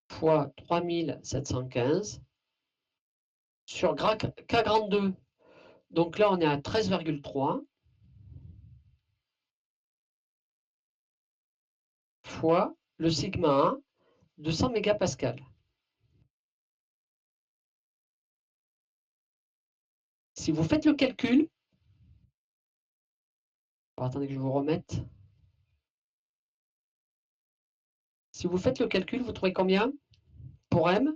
fois 3715 sur k grand 2. Donc là, on est à 13,3 fois le sigma 1, 200 mégapascal. Si vous faites le calcul, alors attendez que je vous remette. Si vous faites le calcul, vous trouvez combien pour M?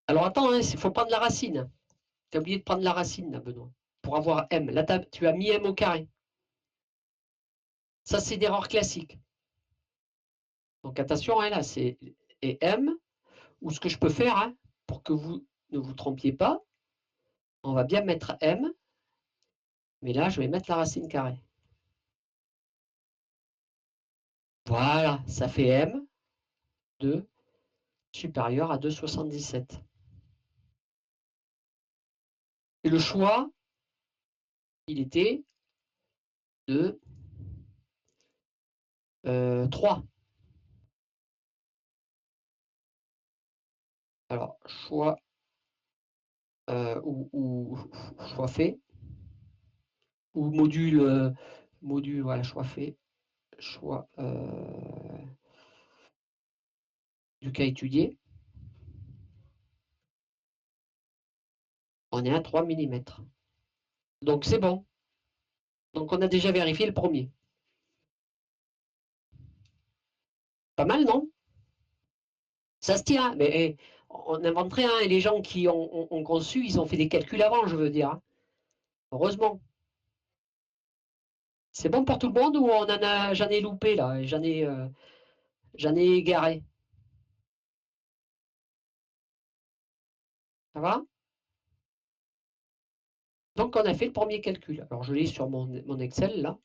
Alors attends, il faut prendre la racine. Tu as oublié de prendre la racine, là, Benoît, pour avoir M. Là, tu as mis M au carré. Ça, c'est d'erreur classique. Donc attention, hein, là, c'est M, ou ce que je peux faire, hein, pour que vous ne vous trompiez pas, on va bien mettre M, mais là, je vais mettre la racine carrée. Voilà, ça fait M de supérieur à 2,77. Et le choix, il était de 3. Alors, choix ou choix fait, ou module, voilà, choix fait, choix du cas étudié. On est à 3 mm. Donc c'est bon. Donc on a déjà vérifié le premier. Pas mal, non? Ça se tient, mais on inventerait, hein, et les gens qui ont conçu, ils ont fait des calculs avant, je veux dire. Heureusement. C'est bon pour tout le monde ou j'en ai loupé là, j'en ai égaré? Ça va? Donc on a fait le premier calcul. Alors je l'ai sur mon Excel là.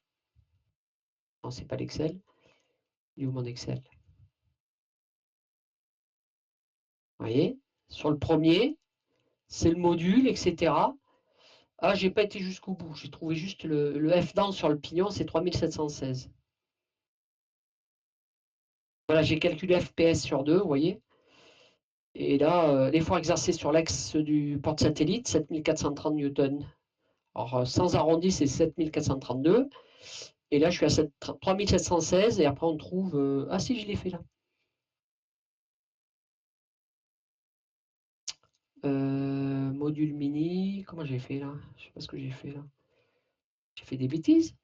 Non, c'est pas l'Excel. Il est où mon Excel? Vous voyez? Sur le premier, c'est le module, etc. Ah, j'ai pas été jusqu'au bout. J'ai trouvé juste le F dans sur le pignon, c'est 3716. Voilà, j'ai calculé FPS sur 2, vous voyez. Et là, l'effort exercé sur l'axe du porte-satellite, 7430 newtons. Alors, sans arrondi, c'est 7432. Et là, je suis à 3716. Et après, on trouve... Ah si, je l'ai fait là. Module mini. Comment j'ai fait là? Je sais pas ce que j'ai fait là. J'ai fait des bêtises.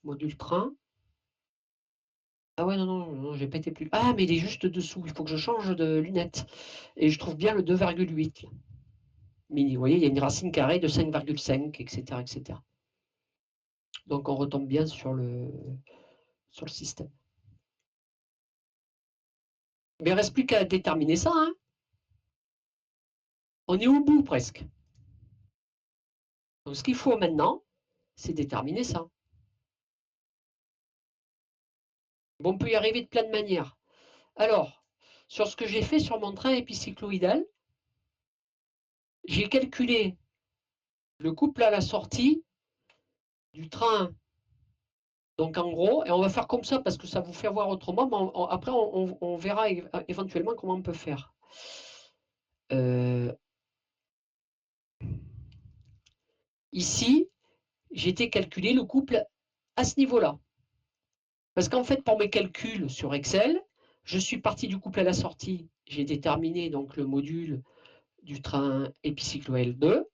Module train. Ah ouais, non, non, non, j'ai pas été plus. Ah, mais il est juste dessous. Il faut que je change de lunettes. Et je trouve bien le 2,8. Mini. Vous voyez, il y a une racine carrée de 5,5, etc., etc. Donc on retombe bien sur le système. Mais il ne reste plus qu'à déterminer ça. Hein. On est au bout presque. Donc ce qu'il faut maintenant, c'est déterminer ça. Bon, on peut y arriver de plein de manières. Alors, sur ce que j'ai fait sur mon train épicycloïdal, j'ai calculé le couple à la sortie du train. Donc en gros, et on va faire comme ça parce que ça vous fait voir autrement, mais après on verra éventuellement comment on peut faire. Ici, j'ai été calculer le couple à ce niveau-là. Parce qu'en fait, pour mes calculs sur Excel, je suis parti du couple à la sortie. J'ai déterminé donc le module du train Epicyclo L2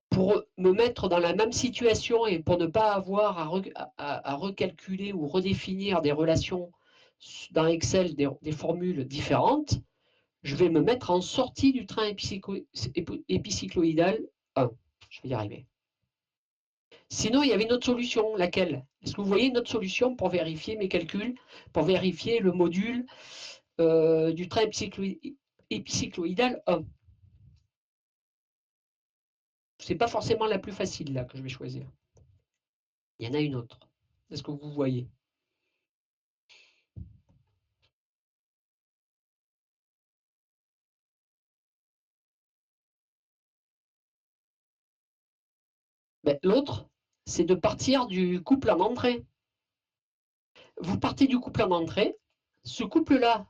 pour me mettre dans la même situation et pour ne pas avoir à recalculer ou redéfinir des relations dans Excel, des formules différentes. Je vais me mettre en sortie du train épicycloïdal 1. Je vais y arriver. Sinon, il y avait une autre solution. Laquelle? Est-ce que vous voyez une autre solution pour vérifier mes calculs, pour vérifier le module du train épicycloïdal 1? Ce n'est pas forcément la plus facile là que je vais choisir. Il y en a une autre. Est-ce que vous voyez? Ben, l'autre, c'est de partir du couple en entrée. Vous partez du couple en entrée. Ce couple-là,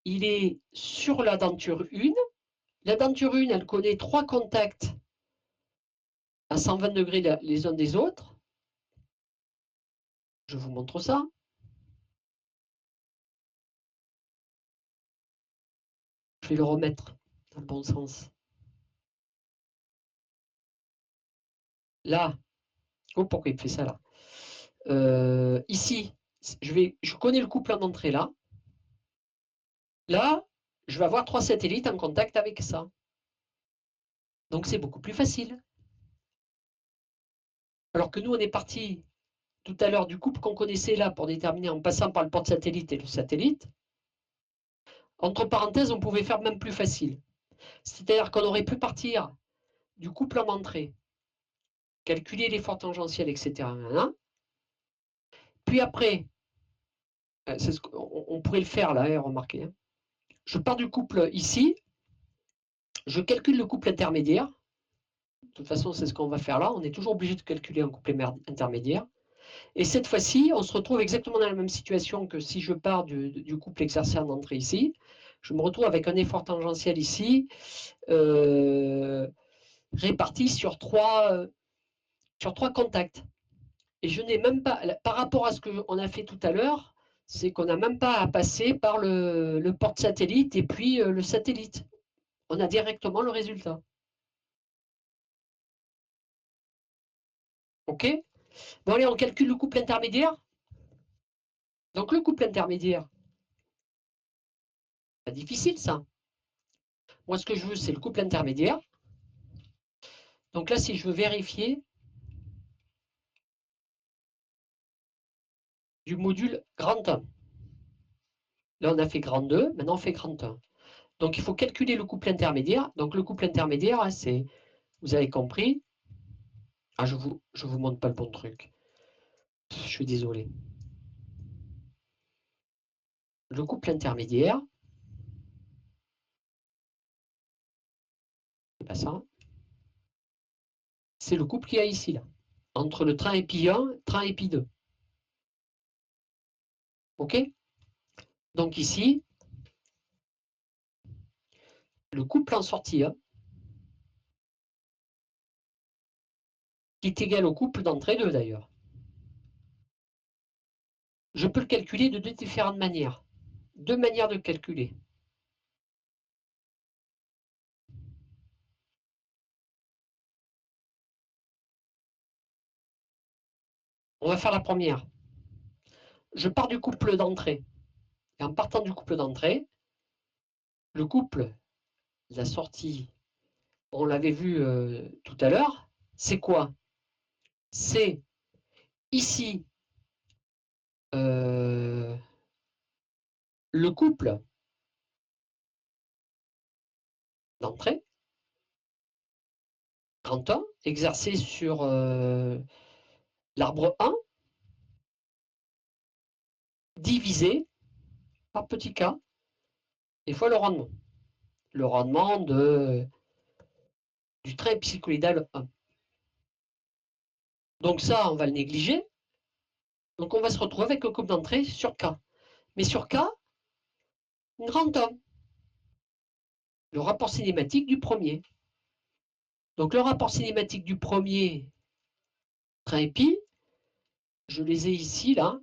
il est sur la denture 1. La denture 1, elle connaît 3 contacts à 120 degrés les uns des autres. Je vous montre ça. Je vais le remettre dans le bon sens. Là, oh, pourquoi il me fait ça là? Ici, je connais le couple en entrée là. Là, je vais avoir 3 satellites en contact avec ça. Donc c'est beaucoup plus facile. Alors que nous, on est parti tout à l'heure du couple qu'on connaissait là pour déterminer en passant par le porte-satellite et le satellite. Entre parenthèses, on pouvait faire même plus facile. C'est-à-dire qu'on aurait pu partir du couple en entrée, calculer l'effort tangentiel, etc. Puis après, on pourrait le faire là, remarquez. Hein. Je pars du couple ici, je calcule le couple intermédiaire. De toute façon, c'est ce qu'on va faire là. On est toujours obligé de calculer un couple intermédiaire. Et cette fois-ci, on se retrouve exactement dans la même situation que si je pars du couple exercé en entrée ici. Je me retrouve avec un effort tangentiel ici, réparti sur trois contacts. Et je n'ai même pas, par rapport à ce qu'on a fait tout à l'heure, c'est qu'on n'a même pas à passer par le porte-satellite et puis le satellite. On a directement le résultat. OK? Bon, allez, on calcule le couple intermédiaire. Donc, le couple intermédiaire, c'est difficile ça. Moi, ce que je veux, c'est le couple intermédiaire. Donc là, si je veux vérifier, du module grand 1. Là, on a fait grand 2, maintenant on fait grand 1. Donc, il faut calculer le couple intermédiaire. Donc, le couple intermédiaire, hein, c'est, vous avez compris. Ah, je vous montre pas le bon truc. Je suis désolé. Le couple intermédiaire, c'est pas ça. C'est le couple qu'il y a ici, là. Entre le train épi 1 et train épi 2. OK? Donc ici, le couple en sortie 1, qui est égal au couple d'entrée 2 d'ailleurs. Je peux le calculer de deux différentes manières. Deux manières de calculer. On va faire la première. Je pars du couple d'entrée. Et en partant du couple d'entrée, le couple, la sortie, on l'avait vu tout à l'heure, c'est quoi? C'est ici le couple d'entrée, grand 1, exercé sur l'arbre 1, divisé par petit k, et fois le rendement. Le rendement du train épicycloïdal 1. Donc ça, on va le négliger. Donc on va se retrouver avec le couple d'entrée sur K. Mais sur K, une grande 1. Le rapport cinématique du premier. Donc le rapport cinématique du premier train épi, je les ai ici, là.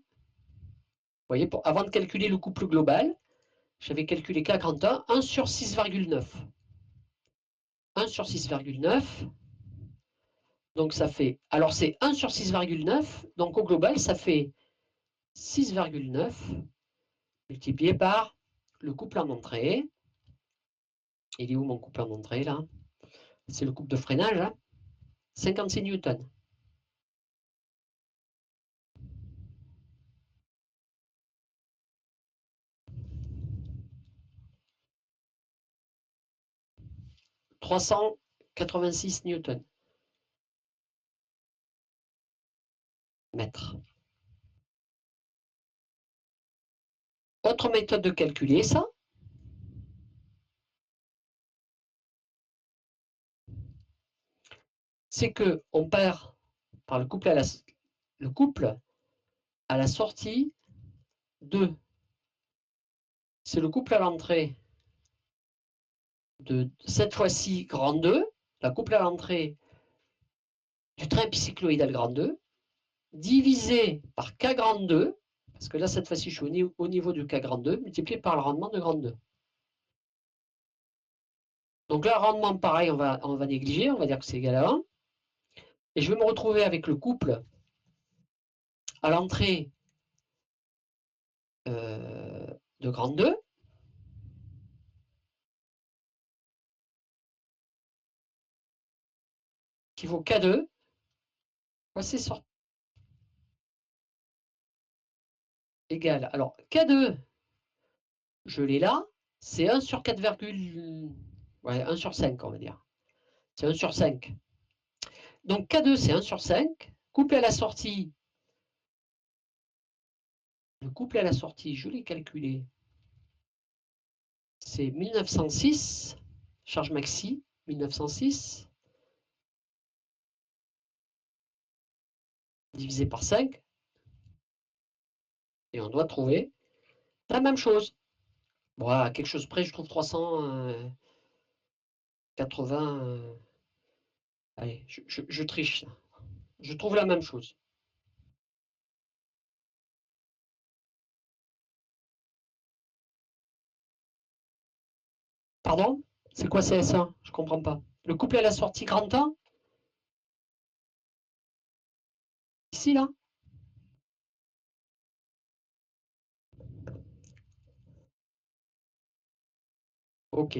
Vous voyez, avant de calculer le couple global, j'avais calculé K grand 1 sur 6,9. 1 sur 6,9. Donc ça fait, alors c'est 1 sur 6,9, donc au global, ça fait 6,9 multiplié par le couple en entrée. Il est où mon couple en entrée, là? C'est le couple de freinage, hein, 56 newtons. « 386 newtons. Mètres. Autre méthode de calculer ça, c'est que on perd par le couple à la sortie de, c'est le couple à l'entrée de cette fois-ci grand 2, la couple à l'entrée du train épicycloïdal grand 2, divisé par K grand 2, parce que là cette fois-ci je suis au niveau du K grand 2, multiplié par le rendement de grand 2. Donc là, rendement pareil, on va négliger, on va dire que c'est égal à 1. Et je vais me retrouver avec le couple à l'entrée de grand 2, qui vaut K2, c'est sorti, égal. Alors, K2, je l'ai là, c'est 1 sur 4, ouais, 1 sur 5, on va dire. C'est 1 sur 5. Donc, K2, c'est 1 sur 5. Couplé à la sortie, le couple à la sortie, je l'ai calculé, c'est 1906, charge maxi, 1906, divisé par 5, et on doit trouver la même chose. Bon, à quelque chose près, je trouve 380. Allez, je triche. Je trouve la même chose. Pardon? C'est quoi CSA? Je comprends pas. Le couple à la sortie grand 1? Ici, là? Ok.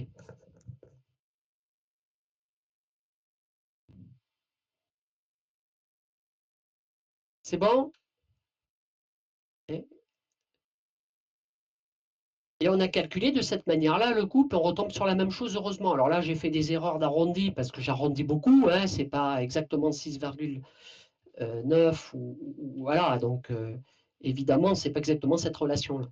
C'est bon? Et on a calculé de cette manière-là le couple, on retombe sur la même chose heureusement. Alors là, j'ai fait des erreurs d'arrondi parce que j'arrondis beaucoup, hein, c'est pas exactement 6,9 ou voilà, donc évidemment, c'est pas exactement cette relation-là.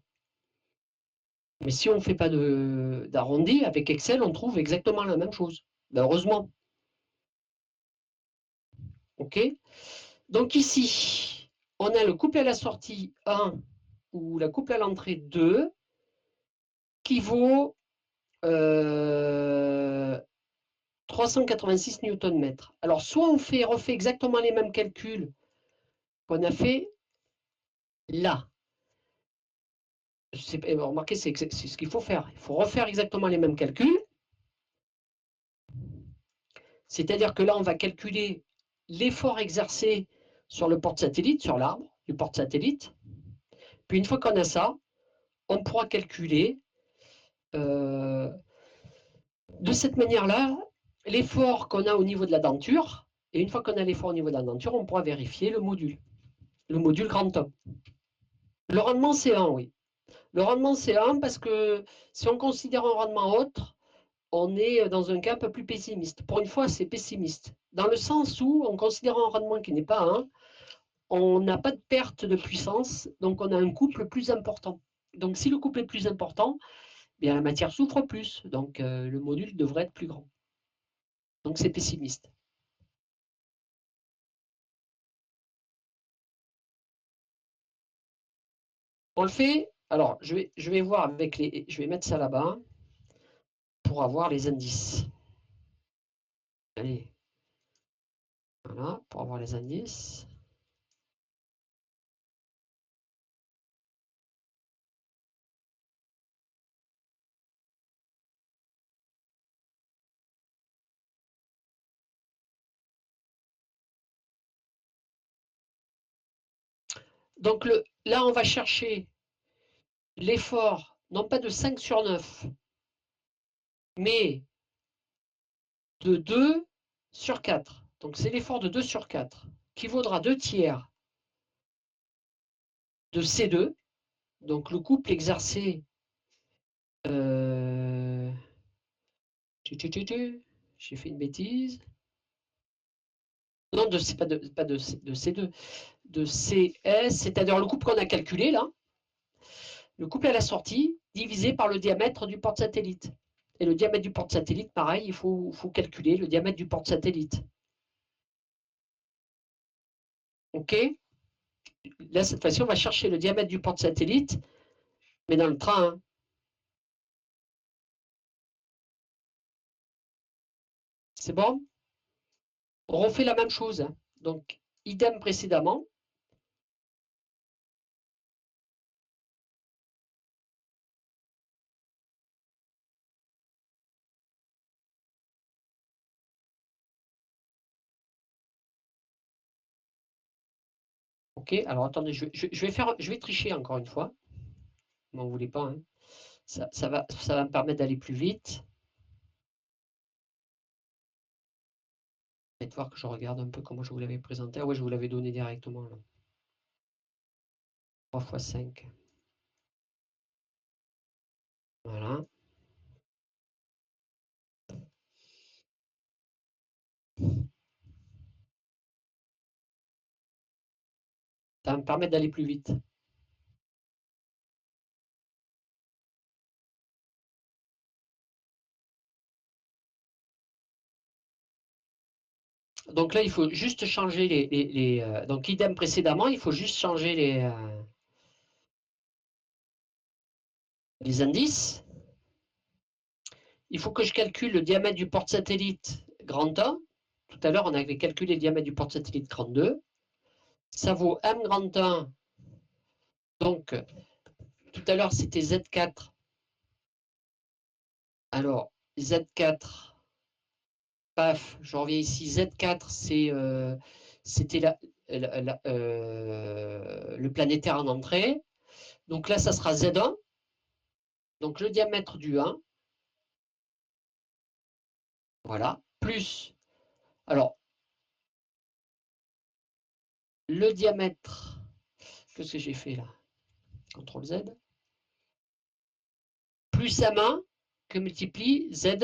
Mais si on ne fait pas d'arrondi, avec Excel, on trouve exactement la même chose. Ben, heureusement. OK. Donc ici, on a le couple à la sortie 1 ou la couple à l'entrée 2 qui vaut 386 Nm. Alors, soit on refait exactement les mêmes calculs qu'on a fait là. Remarquez, c'est ce qu'il faut faire. Il faut refaire exactement les mêmes calculs. C'est-à-dire que là, on va calculer l'effort exercé sur le porte-satellite, sur l'arbre du porte-satellite. Puis une fois qu'on a ça, on pourra calculer de cette manière-là l'effort qu'on a au niveau de la denture. Et une fois qu'on a l'effort au niveau de la denture, on pourra vérifier le module grand top. Le rendement, c'est 1, oui. Le rendement, c'est 1 parce que si on considère un rendement autre, on est dans un cas un peu plus pessimiste. Pour une fois, c'est pessimiste. Dans le sens où on considère un rendement qui n'est pas 1, on n'a pas de perte de puissance, donc on a un couple plus important. Donc si le couple est plus important, bien la matière souffre plus, donc le module devrait être plus grand. Donc c'est pessimiste. On le fait. Alors je vais voir avec les. Je vais mettre ça là-bas pour avoir les indices. Allez. Voilà, pour avoir les indices. Donc là, on va chercher l'effort, non pas de 5 sur 9, mais de 2 sur 4. Donc c'est l'effort de 2 sur 4, qui vaudra 2 tiers de C2. Donc le couple exercé, j'ai fait une bêtise. Non, c'est pas de C2, de CS, c'est-à-dire le couple qu'on a calculé là, le couple à la sortie, divisé par le diamètre du porte-satellite. Et le diamètre du porte-satellite, pareil, il faut calculer le diamètre du porte-satellite. OK? Là, cette fois-ci, on va chercher le diamètre du porte-satellite, mais dans le train. Hein. C'est bon? On refait la même chose. Hein. Donc, idem précédemment. OK, alors attendez, je vais tricher encore une fois. Ne m'en voulez pas. Hein. Ça va me permettre d'aller plus vite. Faites voir que je regarde un peu comment je vous l'avais présenté. Ah oui, je vous l'avais donné directement. Là. 3 fois 5. Voilà. Ça va me permettre d'aller plus vite. Donc là, il faut juste changer donc idem précédemment, il faut juste changer les indices. Il faut que je calcule le diamètre du porte-satellite grand 1. Tout à l'heure, on avait calculé le diamètre du porte-satellite grand 2. Ça vaut M grand 1. Donc, tout à l'heure, c'était Z4. Alors, Z4, paf, je reviens ici. Z4, c'était le planétaire en entrée. Donc là, ça sera Z1. Donc le diamètre du 1. Voilà. Plus, alors, le diamètre, qu'est-ce que j'ai fait là? CTRL Z, plus M1 que multiplie Z,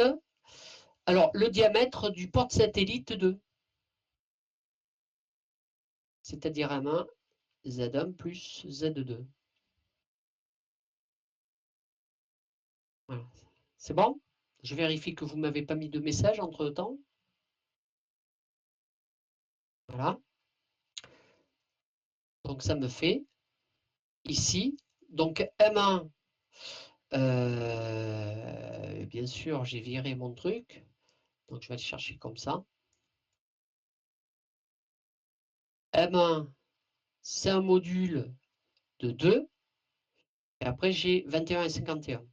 alors le diamètre du porte-satellite 2, c'est-à-dire M1, Z1 plus Z2. Voilà. C'est bon? Je vérifie que vous ne m'avez pas mis de message entre-temps. Voilà. Donc ça me fait ici, donc M1, bien sûr, j'ai viré mon truc, donc je vais aller chercher comme ça. M1, c'est un module de 2, et après j'ai 21 et 51.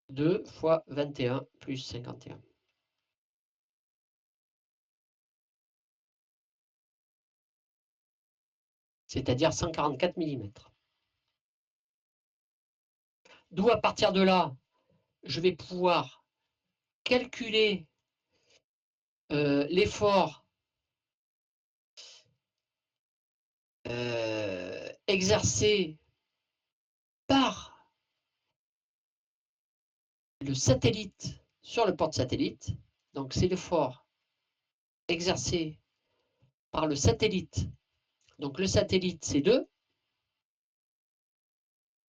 2 fois 21 plus 51. C'est-à-dire 144 mm. D'où à partir de là, je vais pouvoir calculer l'effort exercé par le satellite sur le porte-satellite. Donc c'est l'effort exercé par le satellite. Donc le satellite c'est 2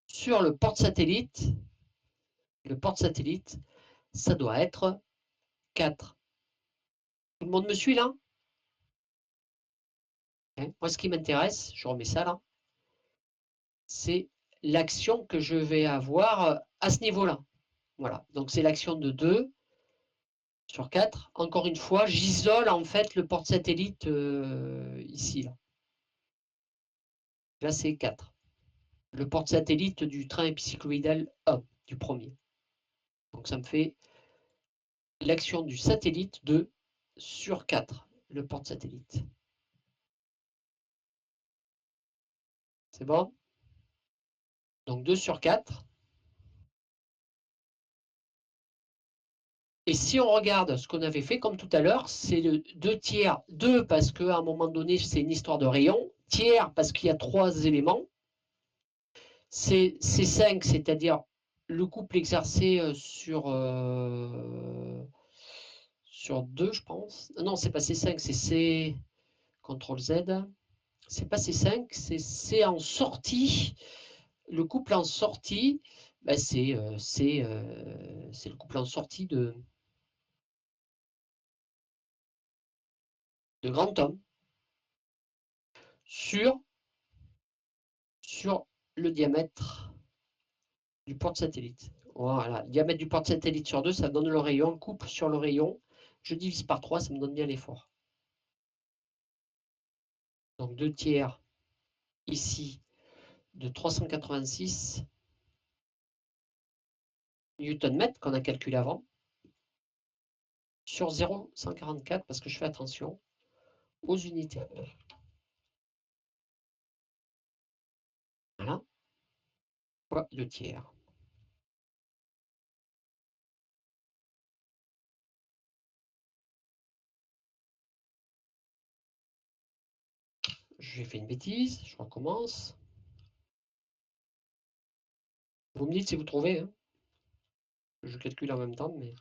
sur le porte-satellite. Le porte-satellite, ça doit être 4. Tout le monde me suit là? Moi ce qui m'intéresse, je remets ça là, c'est l'action que je vais avoir à ce niveau-là. Voilà, donc c'est l'action de 2 sur 4. Encore une fois, j'isole en fait le porte-satellite ici. Là, c'est 4. Le porte-satellite du train épicycloïdal 1, du premier. Donc ça me fait l'action du satellite 2 sur 4, le porte-satellite. C'est bon? Donc 2 sur 4. Et si on regarde ce qu'on avait fait comme tout à l'heure, c'est le 2 tiers, 2 parce qu'à un moment donné, c'est une histoire de rayon, tiers parce qu'il y a 3 éléments, c'est 5, c'est-à-dire le couple exercé sur 2, je pense. Non, c'est pas C5, c'est C, CTRL Z. C'est pas C5, c'est C en sortie. Le couple en sortie, ben c'est le couple en sortie de grand homme sur le diamètre du porte-satellite. Voilà, le diamètre du porte-satellite sur 2, ça donne le rayon, couple sur le rayon, je divise par 3, ça me donne bien l'effort. Donc 2 tiers ici de 386 Newton-mètre qu'on a calculé avant, sur 0,144, parce que je fais attention aux unités. Voilà, fois le tiers. J'ai fait une bêtise, je recommence. Vous me dites si vous trouvez, hein. Je calcule en même temps, mais...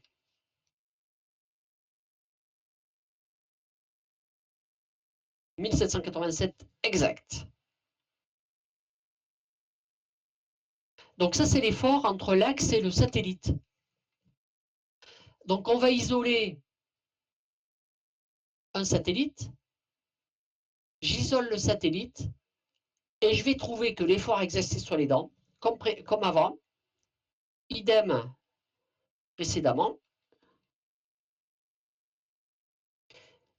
1787 exact. Donc ça, c'est l'effort entre l'axe et le satellite. Donc on va isoler un satellite, j'isole le satellite, et je vais trouver que l'effort exercé sur les dents, comme avant, idem précédemment,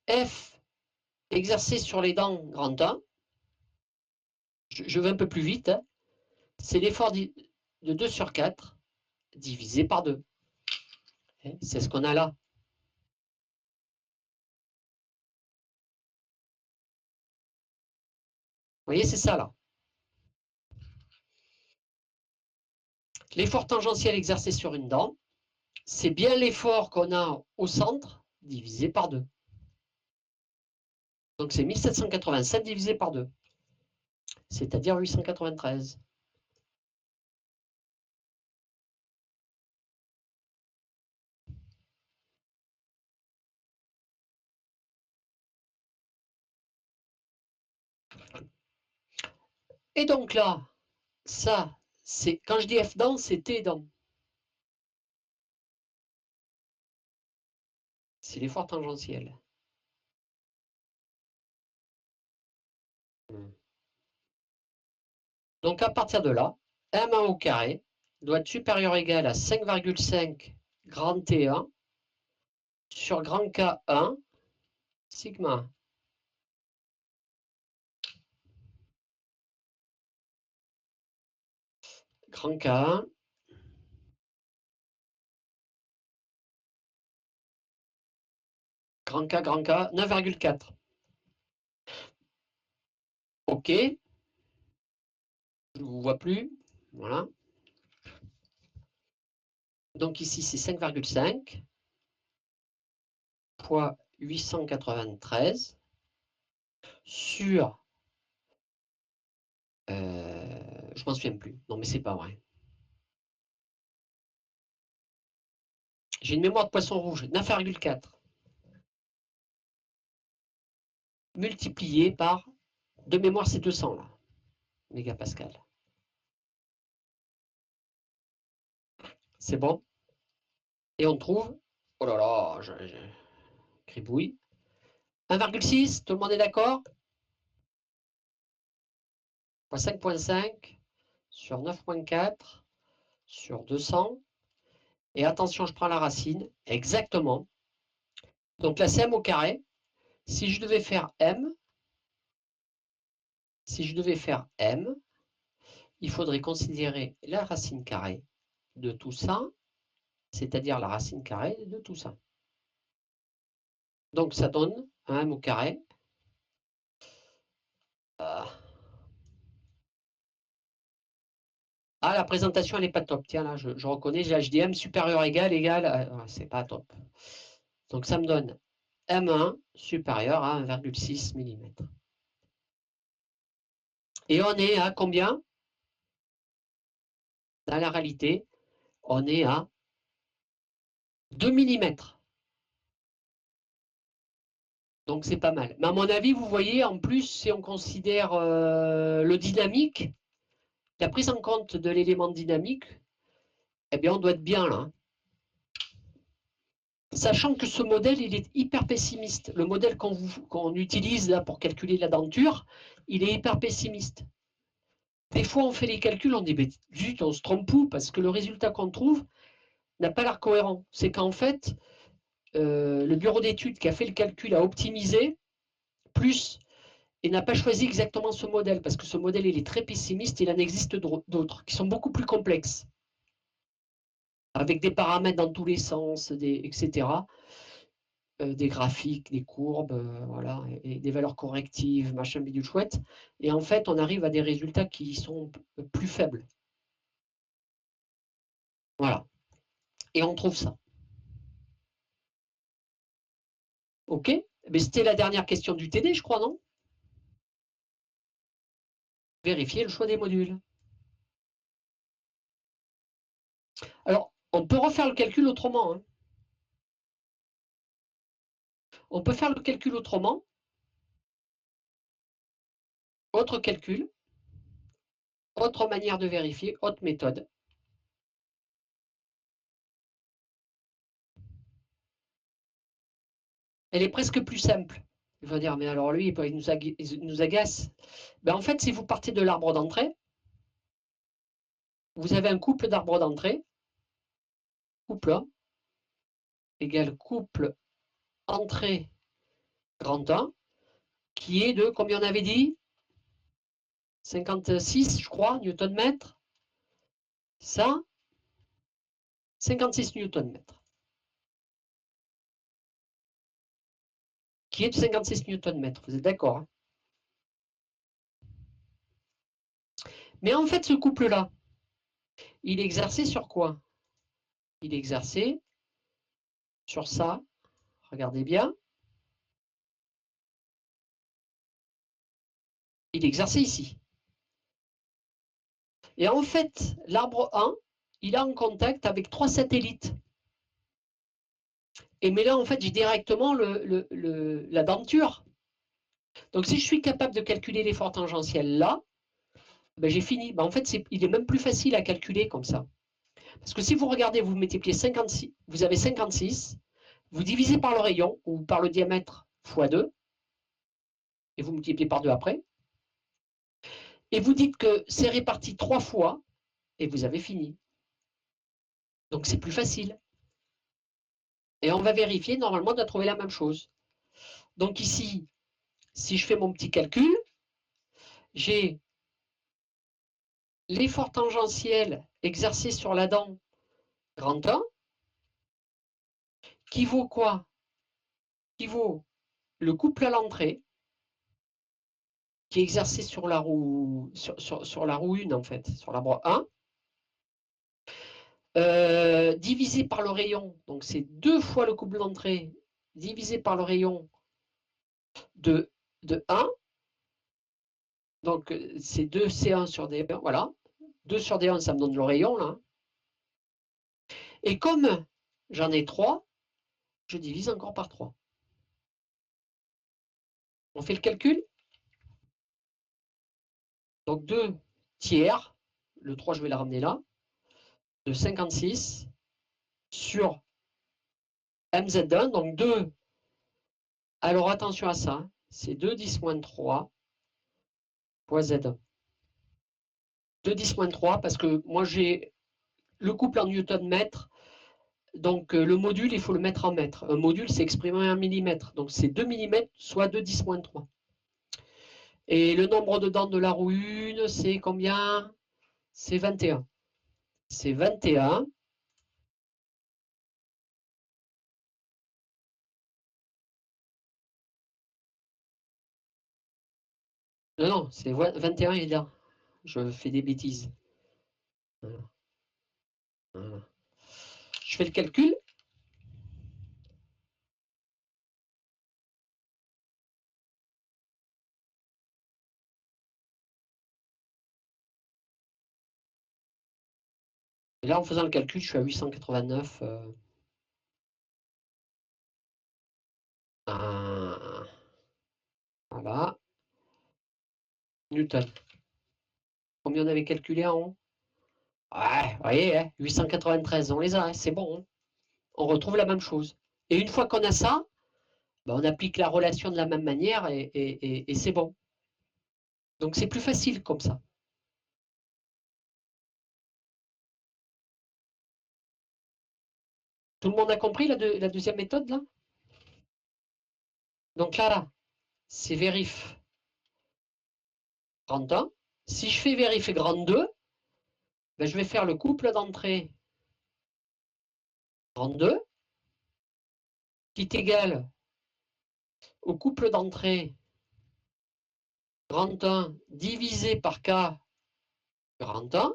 F exercé sur les dents grand 1, je vais un peu plus vite, hein, c'est l'effort de 2 sur 4 divisé par 2. C'est ce qu'on a là. Vous voyez, c'est ça là. L'effort tangentiel exercé sur une dent, c'est bien l'effort qu'on a au centre divisé par 2. Donc c'est 1787 divisé par 2, c'est-à-dire 893. Et donc là, ça, c'est quand je dis f dans, c'est t dans. C'est l'effort tangentiel. Donc à partir de là, M1 au carré doit être supérieur ou égal à 5,5 grand T1 sur grand K1 sigma 1. Grand K1 grand K 9,4. OK. Je ne vous vois plus. Voilà. Donc ici, c'est 5,5 fois 893 sur... je m'en souviens plus. Non, mais c'est pas vrai. J'ai une mémoire de poisson rouge. 9,4 multiplié par... De mémoire, c'est 200 là. Mégapascal. C'est bon. Et on trouve... Oh là là, je cribouille. 1,6, tout le monde est d'accord? Fois 5,5 sur 9,4 sur 200. Et attention, je prends la racine. Exactement. Donc là, c'est m au carré. Si je devais faire m, il faudrait considérer la racine carrée de tout ça, c'est-à-dire la racine carrée de tout ça. Donc ça donne un m au carré. Ah, la présentation, elle n'est pas top. Tiens, là, je reconnais, j'ai HDM supérieur égal, c'est pas top. Donc ça me donne M1 supérieur à 1,6 mm. Et on est à combien? Dans la réalité, on est à 2 mm. Donc c'est pas mal. Mais à mon avis, vous voyez, en plus, si on considère le dynamique, la prise en compte de l'élément dynamique, eh bien, on doit être bien là. Hein. Sachant que ce modèle, il est hyper pessimiste. Le modèle qu'on utilise là pour calculer la denture, il est hyper pessimiste. Des fois, on fait les calculs, on dit, zut, on se trompe où? Parce que le résultat qu'on trouve n'a pas l'air cohérent. C'est qu'en fait, le bureau d'études qui a fait le calcul a optimisé, plus, et n'a pas choisi exactement ce modèle, parce que ce modèle, il est très pessimiste, il en existe d'autres, qui sont beaucoup plus complexes, avec des paramètres dans tous les sens, etc., des graphiques, des courbes, voilà, et des valeurs correctives, machin bidule chouette, et en fait, on arrive à des résultats qui sont plus faibles. Voilà. Et on trouve ça. OK? Mais c'était la dernière question du TD, je crois, non? Vérifier le choix des modules. Alors, on peut refaire le calcul autrement. Hein. On peut faire le calcul autrement. Autre calcul. Autre manière de vérifier. Autre méthode. Elle est presque plus simple. Il va dire, mais alors lui, il nous agace. Ben, en fait, si vous partez de l'arbre d'entrée, vous avez un couple d'arbres d'entrée. Couple 1 égale couple entrée grand 1, qui est de, combien on avait dit? 56, je crois, newton-mètre. Ça, 56 newton-mètre. Qui est de 56 newton-mètre. Vous êtes d'accord? Hein? Mais en fait, ce couple-là, il est exercé sur quoi? Il est exercé sur ça. Regardez bien. il exerçait ici. Et en fait, l'arbre 1, il est en contact avec 3 satellites. Et mais là, en fait, j'ai directement la denture. Donc, si je suis capable de calculer l'effort tangentiel là, ben, j'ai fini. Ben, en fait, il est même plus facile à calculer comme ça. Parce que si vous regardez, vous multipliez 56, vous avez 56, vous divisez par le rayon ou par le diamètre fois 2, et vous multipliez par 2 après, et vous dites que c'est réparti 3 fois, et vous avez fini. Donc c'est plus facile. Et on va vérifier, normalement, on a trouvé la même chose. Donc ici, si je fais mon petit calcul, j'ai l'effort tangentiel exercé sur la dent grand 1, qui vaut quoi? Qui vaut le couple à l'entrée, qui est exercé sur la roue, sur la roue 1, en fait, sur l'arbre 1, divisé par le rayon, donc c'est 2 fois le couple d'entrée, divisé par le rayon de 1, donc c'est 2C1 sur D1, voilà, 2 sur D1, ça me donne le rayon, là. Et comme j'en ai 3, je divise encore par 3. On fait le calcul? Donc 2 tiers, le 3 je vais le ramener là, de 56 sur MZ1, donc 2, alors attention à ça, c'est 2 10 moins 3 fois Z1. 2 10 moins 3 parce que moi j'ai le couple en newton-mètre, donc le module il faut le mettre en mètres. Un module c'est exprimé en millimètres, donc c'est 2 mm soit 2 10 moins 3. Et le nombre de dents de la roue 1, c'est combien? C'est 21. C'est 21. Non, non, c'est 21 et là. Je fais des bêtises. Voilà. Voilà. Je fais le calcul. Et là, en faisant le calcul, je suis à 889. Voilà. Newton. Combien on avait calculé en haut? Ouais, vous voyez, hein, 893, on les a, hein, c'est bon. Hein. On retrouve la même chose. Et une fois qu'on a ça, ben, on applique la relation de la même manière et c'est bon. Donc c'est plus facile comme ça. Tout le monde a compris la deuxième méthode là? Donc là, c'est vérif grand 1. Si je fais vérif grand 2, ben, je vais faire le couple d'entrée grand 2 qui est égal au couple d'entrée grand 1 divisé par K grand 1.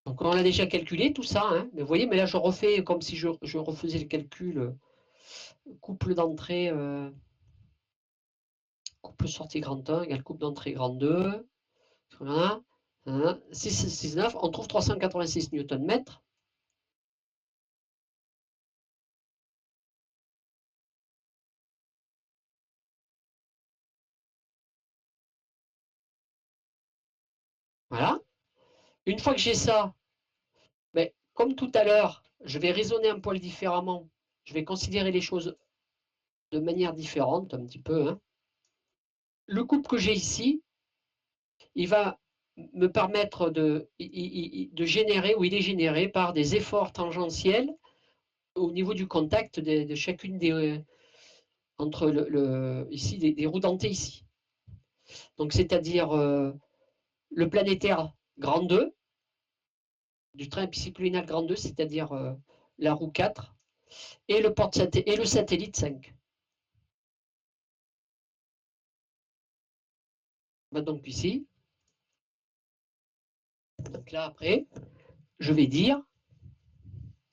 Donc on l'a déjà calculé tout ça, hein. Mais vous voyez, mais là je refais comme si je refaisais le calcul couple d'entrée, couple sortie grand 1 égale couple d'entrée grand 2. Voilà. 6, 6, 9, on trouve 386 Nm. Voilà. Une fois que j'ai ça, mais comme tout à l'heure, je vais raisonner un poil différemment. Je vais considérer les choses de manière différente, un petit peu. Hein. Le couple que j'ai ici, il va me permettre de générer, ou il est généré par des efforts tangentiels au niveau du contact de chacune des entre ici des roues dentées ici. Donc c'est-à-dire le planétaire grand 2 du train épicycloïdal grand 2, c'est-à-dire la roue 4 et le satellite 5. Bah, donc ici, donc là après, je vais dire,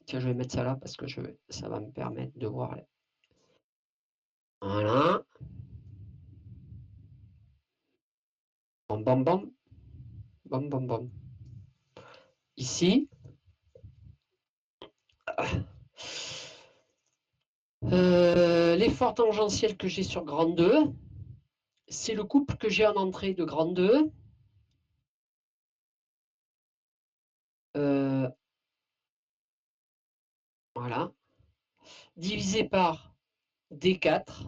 tiens, je vais mettre ça là parce que ça va me permettre de voir. Voilà. Bam, bam, bam. Bam, bam, bam. Ici. L'effort tangentiel que j'ai sur grande 2, c'est le couple que j'ai en entrée de grande 2. Voilà. Divisé par D4.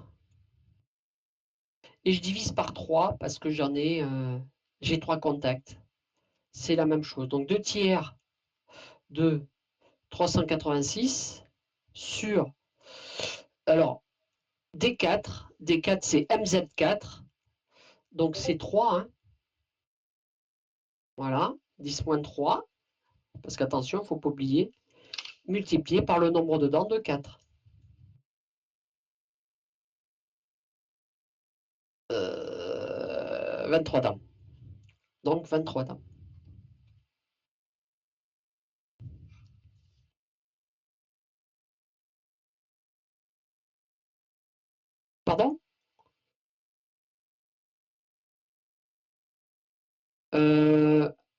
Et je divise par 3 parce que j'ai 3 contacts. C'est la même chose. Donc 2 tiers de 386 sur, alors, D4. D4, c'est MZ4. Donc c'est 3. Hein. Voilà. 10 moins 3. Parce qu'attention, il ne faut pas oublier. Multiplié par le nombre de dents de 4. 23 dents. Donc 23 dents. Pardon?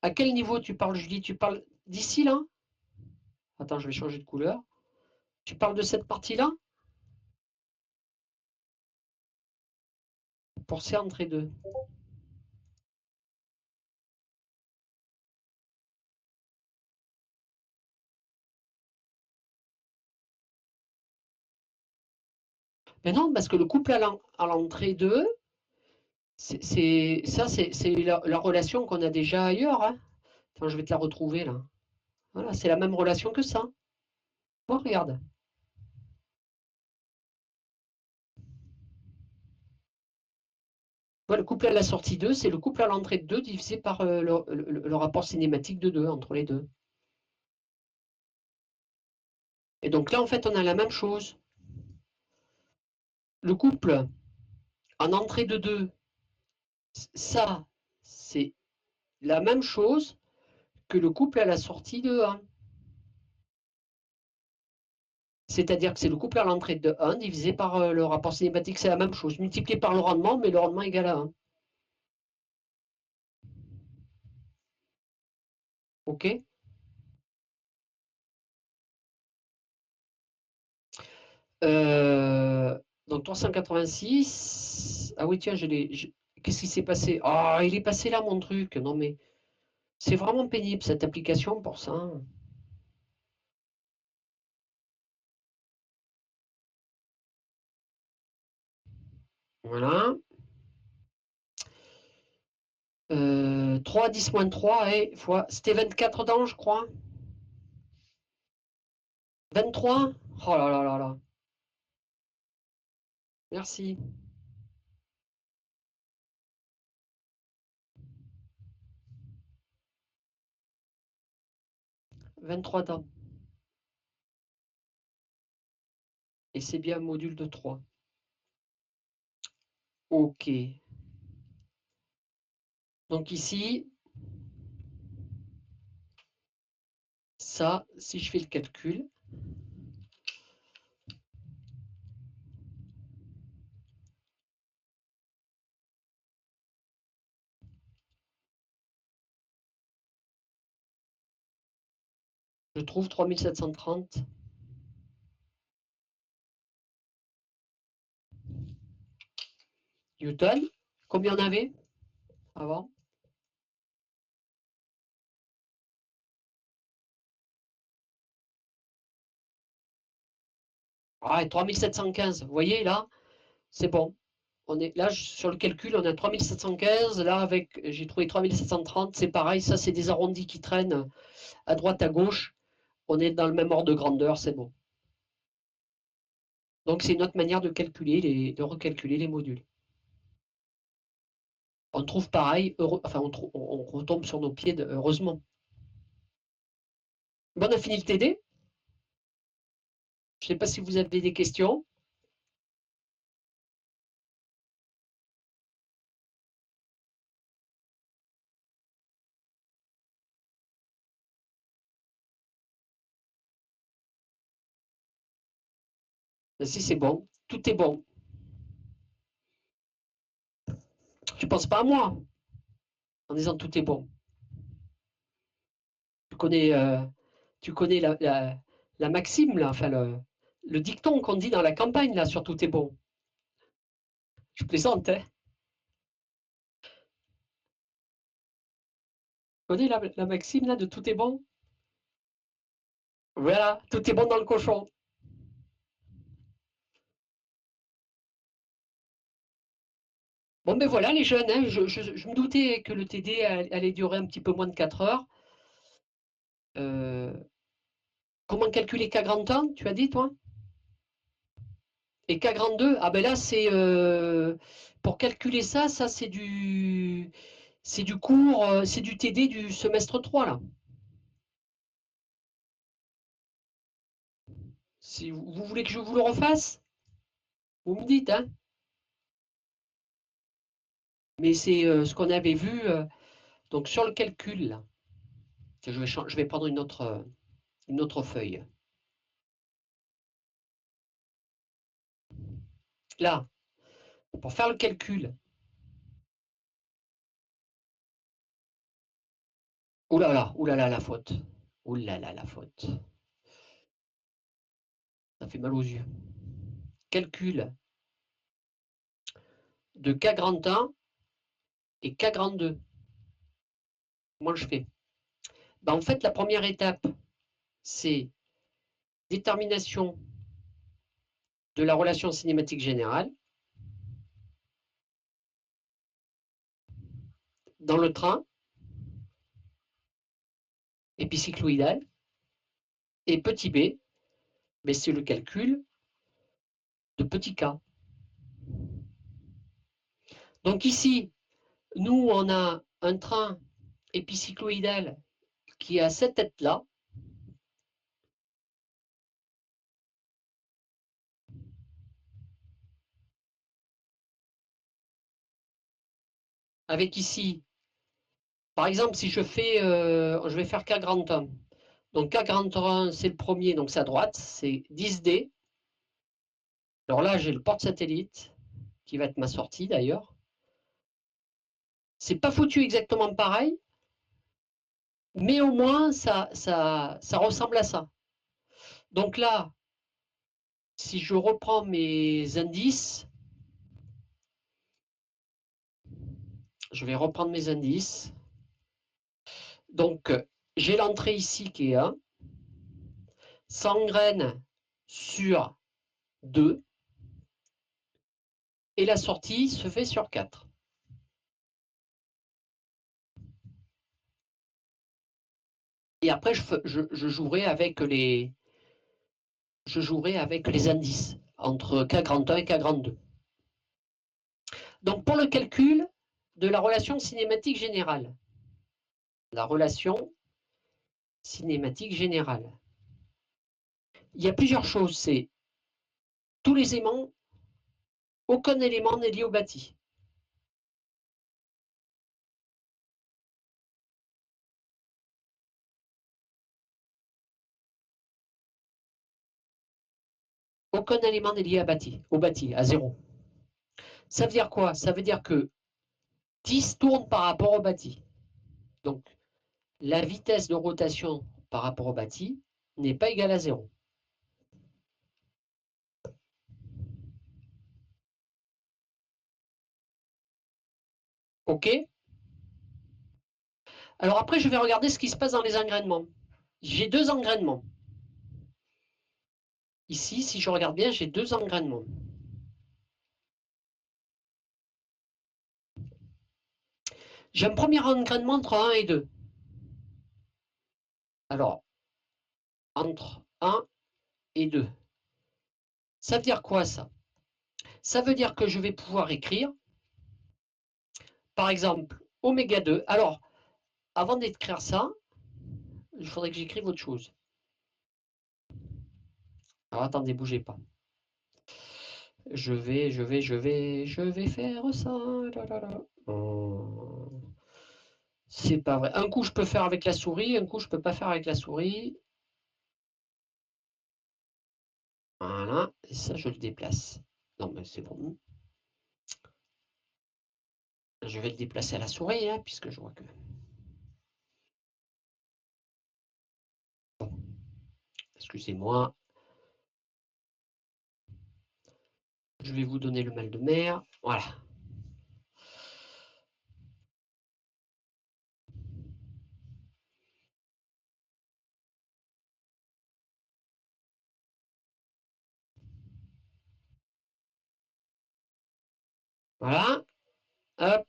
À quel niveau tu parles, Julie? Tu parles d'ici, là? Attends, je vais changer de couleur. Tu parles de cette partie-là? Pour C entre 2. Mais non, parce que le couple à l'entrée 2, c'est la relation qu'on a déjà ailleurs. Hein. Attends, je vais te la retrouver là. Voilà, c'est la même relation que ça. Bon, regarde. Voilà, le couple à la sortie 2, c'est le couple à l'entrée de 2 divisé par le rapport cinématique de 2 entre les deux. Et donc là, en fait, on a la même chose. Le couple en entrée de 2, ça, c'est la même chose que le couple à la sortie de 1. C'est-à-dire que c'est le couple à l'entrée de 1 divisé par le rapport cinématique, c'est la même chose, multiplié par le rendement, mais le rendement égal à 1. OK? Donc 386. Ah oui, tiens, qu'est-ce qui s'est passé? Ah, il est passé là, mon truc. Non, mais c'est vraiment pénible, cette application, pour ça. Voilà. 3, 10 moins 3, fois. C'était 24 dents, je crois. 23? Oh là là là là. Merci. 23 dents. Et c'est bien un module de 3. OK. Donc ici, ça, si je fais le calcul, je trouve 3730 newtons. Combien on avait avant? Ah, 3715. Vous voyez, là, c'est bon. On est, là, sur le calcul, on a 3715. Là, j'ai trouvé 3730. C'est pareil, ça, c'est des arrondis qui traînent à droite, à gauche. On est dans le même ordre de grandeur, c'est bon. Donc, c'est une autre manière de calculer, de recalculer les modules. On trouve pareil, enfin, on retombe sur nos pieds, heureusement. Bon, on a fini le TD. Je ne sais pas si vous avez des questions. Si c'est bon, tout est bon. Tu ne penses pas à moi? en disant tout est bon. Tu connais la maxime, là, enfin le dicton qu'on dit dans la campagne, là, sur tout est bon. Je plaisante, hein. Tu connais la maxime, là, de tout est bon? Voilà, tout est bon dans le cochon. Bon, ben voilà, les jeunes, hein, je me doutais que le TD allait durer un petit peu moins de 4 heures. Comment calculer K grand 1, tu as dit, toi? Et K grand 2, ah ben là, c'est pour calculer ça, c'est du cours, c'est du TD du semestre 3, là. Si vous voulez que je vous le refasse, vous me dites, hein. Mais c'est ce qu'on avait vu donc sur le calcul, là. Je vais prendre une autre feuille. Là, pour faire le calcul. Ouh là là, la faute. Ouh là là, la faute. Ça fait mal aux yeux. Calcul de K grand 1 et K grand 2. Comment je fais? Ben, en fait, la première étape, c'est détermination de la relation cinématique générale dans le train épicycloïdal. Et petit b, ben, c'est le calcul de petit k. Donc ici, nous, on a un train épicycloïdal qui a cette tête-là. Avec ici, par exemple, si je vais faire K grand 1. Donc K grand 1, c'est le premier, donc c'est à droite, c'est 10D. Alors là, j'ai le porte-satellite, qui va être ma sortie d'ailleurs. C'est pas foutu exactement pareil, mais au moins, ça ressemble à ça. Donc là, si je reprends mes indices, je vais reprendre mes indices. Donc, j'ai l'entrée ici qui est 1, 100 graines sur 2, et la sortie se fait sur 4. Et après, je jouerai avec les indices entre K grand 1 et K grand 2. Donc, pour le calcul de la relation cinématique générale, la relation cinématique générale, il y a plusieurs choses. C'est tous les aimants, aucun élément n'est lié au bâti. Aucun élément n'est lié au bâti, à 0. Ça veut dire quoi? Ça veut dire que 10 tourne par rapport au bâti. Donc, la vitesse de rotation par rapport au bâti n'est pas égale à 0. OK? Alors après, je vais regarder ce qui se passe dans les engrainements. J'ai 2 engrainements. Ici, si je regarde bien, j'ai 2 engrainements. J'ai un premier engrainement entre 1 et 2. Alors, entre 1 et 2. Ça veut dire quoi, ça? Ça veut dire que je vais pouvoir écrire, par exemple, oméga 2. Alors, avant d'écrire ça, il faudrait que j'écrive autre chose. Alors, attendez, bougez pas. Je vais faire ça. C'est pas vrai. Un coup, je peux faire avec la souris, un coup, je peux pas faire avec la souris. Voilà, et ça, je le déplace. Non, mais c'est bon. Je vais le déplacer à la souris, hein, puisque je vois que... Bon. Excusez-moi. Je vais vous donner le mal de mer. Voilà. Voilà. Hop.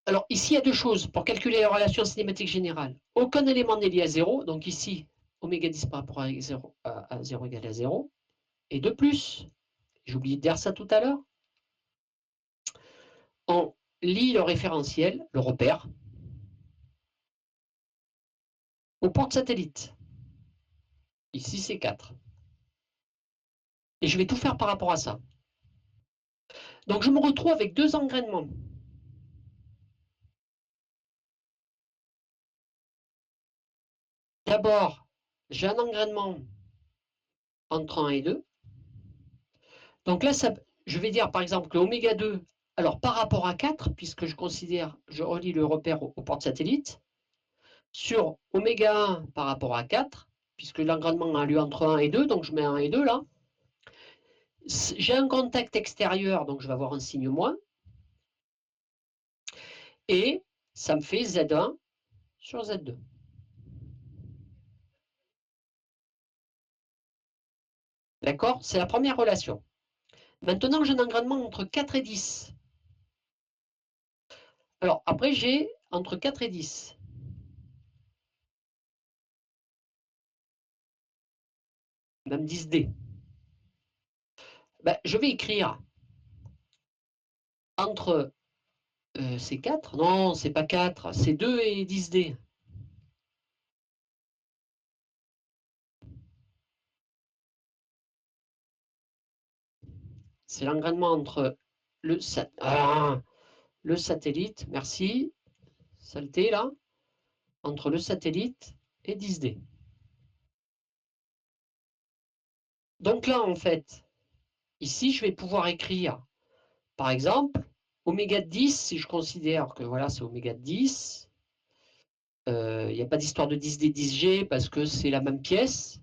Alors, ici, il y a deux choses. Pour calculer la relation cinématique générale, aucun élément n'est lié à 0. Donc ici, oméga 10 par rapport à 0, à 0 égale à 0. Et de plus, j'ai oublié de dire ça tout à l'heure, on lie le référentiel, le repère, aux portes satellites. Ici, c'est 4. Et je vais tout faire par rapport à ça. Donc, je me retrouve avec deux engrainements. D'abord, j'ai un engrainement entre 1 et 2. Donc là, ça, je vais dire par exemple que oméga 2, alors par rapport à 4, puisque je considère, je relie le repère aux portes satellites, sur oméga 1 par rapport à 4, puisque l'engrainement a lieu entre 1 et 2, donc je mets 1 et 2 là. J'ai un contact extérieur, donc je vais avoir un signe moins. Et ça me fait Z1 sur Z2. D'accord? C'est la première relation. Maintenant, j'ai un engrainement entre 4 et 10. Alors, après, j'ai entre 4 et 10. Même 10D. Ben, je vais écrire entre... c'est 4? Non, c'est pas 4. C'est 2 et 10D. C'est l'engrainement entre le satellite, merci, saleté là, entre le satellite et 10D. Donc là, en fait, ici, je vais pouvoir écrire, par exemple, oméga de 10, si je considère que voilà, c'est oméga de 10, il n'y a pas d'histoire de 10D, 10G, parce que c'est la même pièce,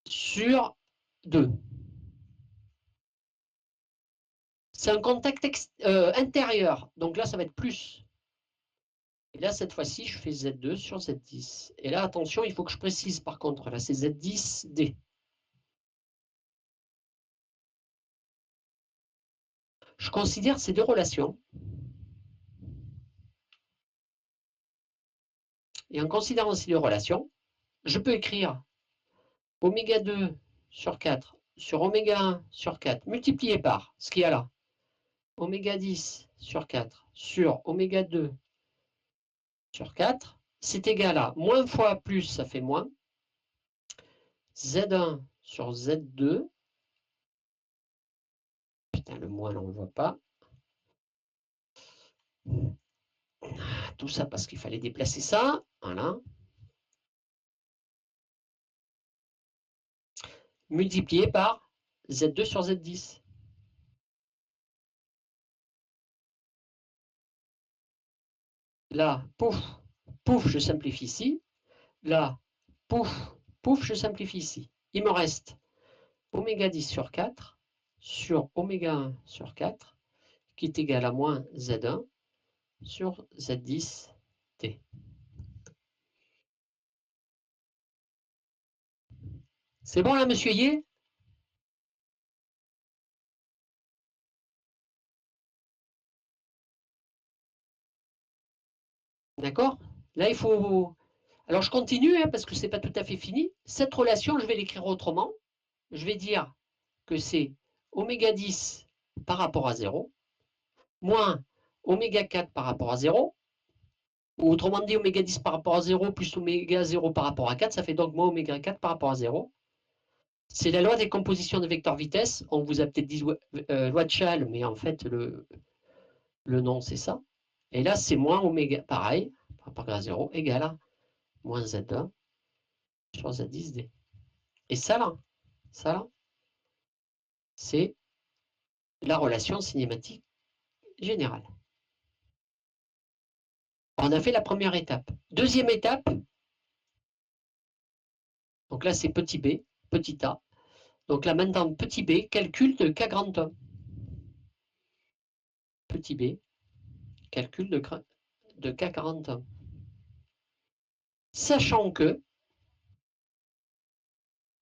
sur 2. C'est un contact intérieur, donc là, ça va être plus. Et là, cette fois-ci, je fais Z2 sur Z10. Et là, attention, il faut que je précise par contre, là, c'est Z10D. Je considère ces deux relations. Et en considérant ces deux relations, je peux écrire oméga 2 sur 4 sur oméga 1 sur 4 multiplié par ce qu'il y a là. Oméga 10 sur 4 sur oméga 2 sur 4, c'est égal à moins fois plus, ça fait moins. Z1 sur Z2. Putain, le moins, là, on ne le voit pas. Tout ça parce qu'il fallait déplacer ça. Voilà. Multiplié par Z2 sur Z10. Là, pouf, pouf, je simplifie ici. Là, pouf, pouf, je simplifie ici. Il me reste oméga 10 sur 4 sur oméga 1 sur 4 qui est égal à moins Z1 sur Z10T. C'est bon là, monsieur Yé? D'accord? Là, il faut... Alors, je continue, hein, parce que ce n'est pas tout à fait fini. Cette relation, je vais l'écrire autrement. Je vais dire que c'est oméga 10 par rapport à 0, moins oméga 4 par rapport à 0, ou autrement dit, oméga 10 par rapport à 0 plus oméga 0 par rapport à 4, ça fait donc moins oméga 4 par rapport à 0. C'est la loi des compositions de vecteurs vitesse. On vous a peut-être dit loi de Chasles, mais en fait, le nom, c'est ça. Et là, c'est moins oméga, pareil, par rapport à 0, égal à moins Z1 sur Z10D. Et ça là, c'est la relation cinématique générale. On a fait la première étape. Deuxième étape, donc là c'est petit b, petit a. Donc là maintenant petit b, calcul de K grand 1. Petit b, calcul de K 41. Sachant que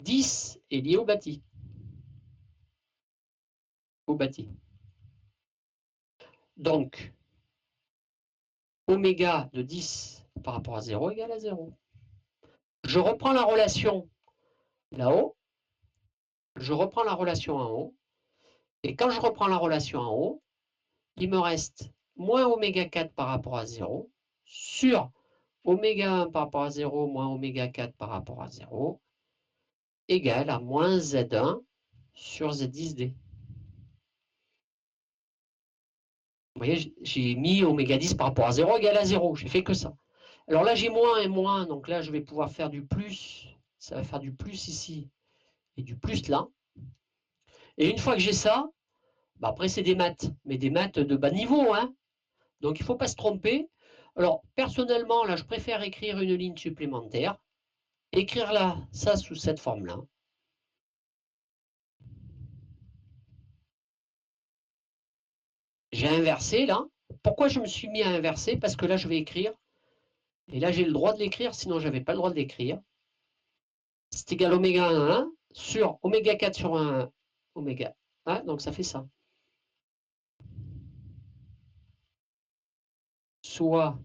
10 est lié au bâti. Donc, oméga de 10 par rapport à 0 égale à 0. Je reprends la relation là-haut, je reprends la relation en haut, et quand je reprends la relation en haut, il me reste moins oméga 4 par rapport à 0 sur oméga 1 par rapport à 0 moins oméga 4 par rapport à 0 égale à moins Z1 sur Z10D. Vous voyez, j'ai mis oméga 10 par rapport à 0 égale à 0, j'ai fait que ça. Alors là, j'ai moins et moins, donc là, je vais pouvoir faire du plus. Ça va faire du plus ici et du plus là. Et une fois que j'ai ça, bah après, c'est des maths, mais des maths de bas niveau, hein. Donc, il ne faut pas se tromper. Alors, personnellement, là, je préfère écrire une ligne supplémentaire. Écrire là, ça sous cette forme-là. J'ai inversé là. Pourquoi je me suis mis à inverser? Parce que là, je vais écrire. Et là, j'ai le droit de l'écrire, sinon je n'avais pas le droit de l'écrire. C'est égal oméga 1 sur oméga 4 sur 1 oméga 1. Donc, ça fait ça. Soit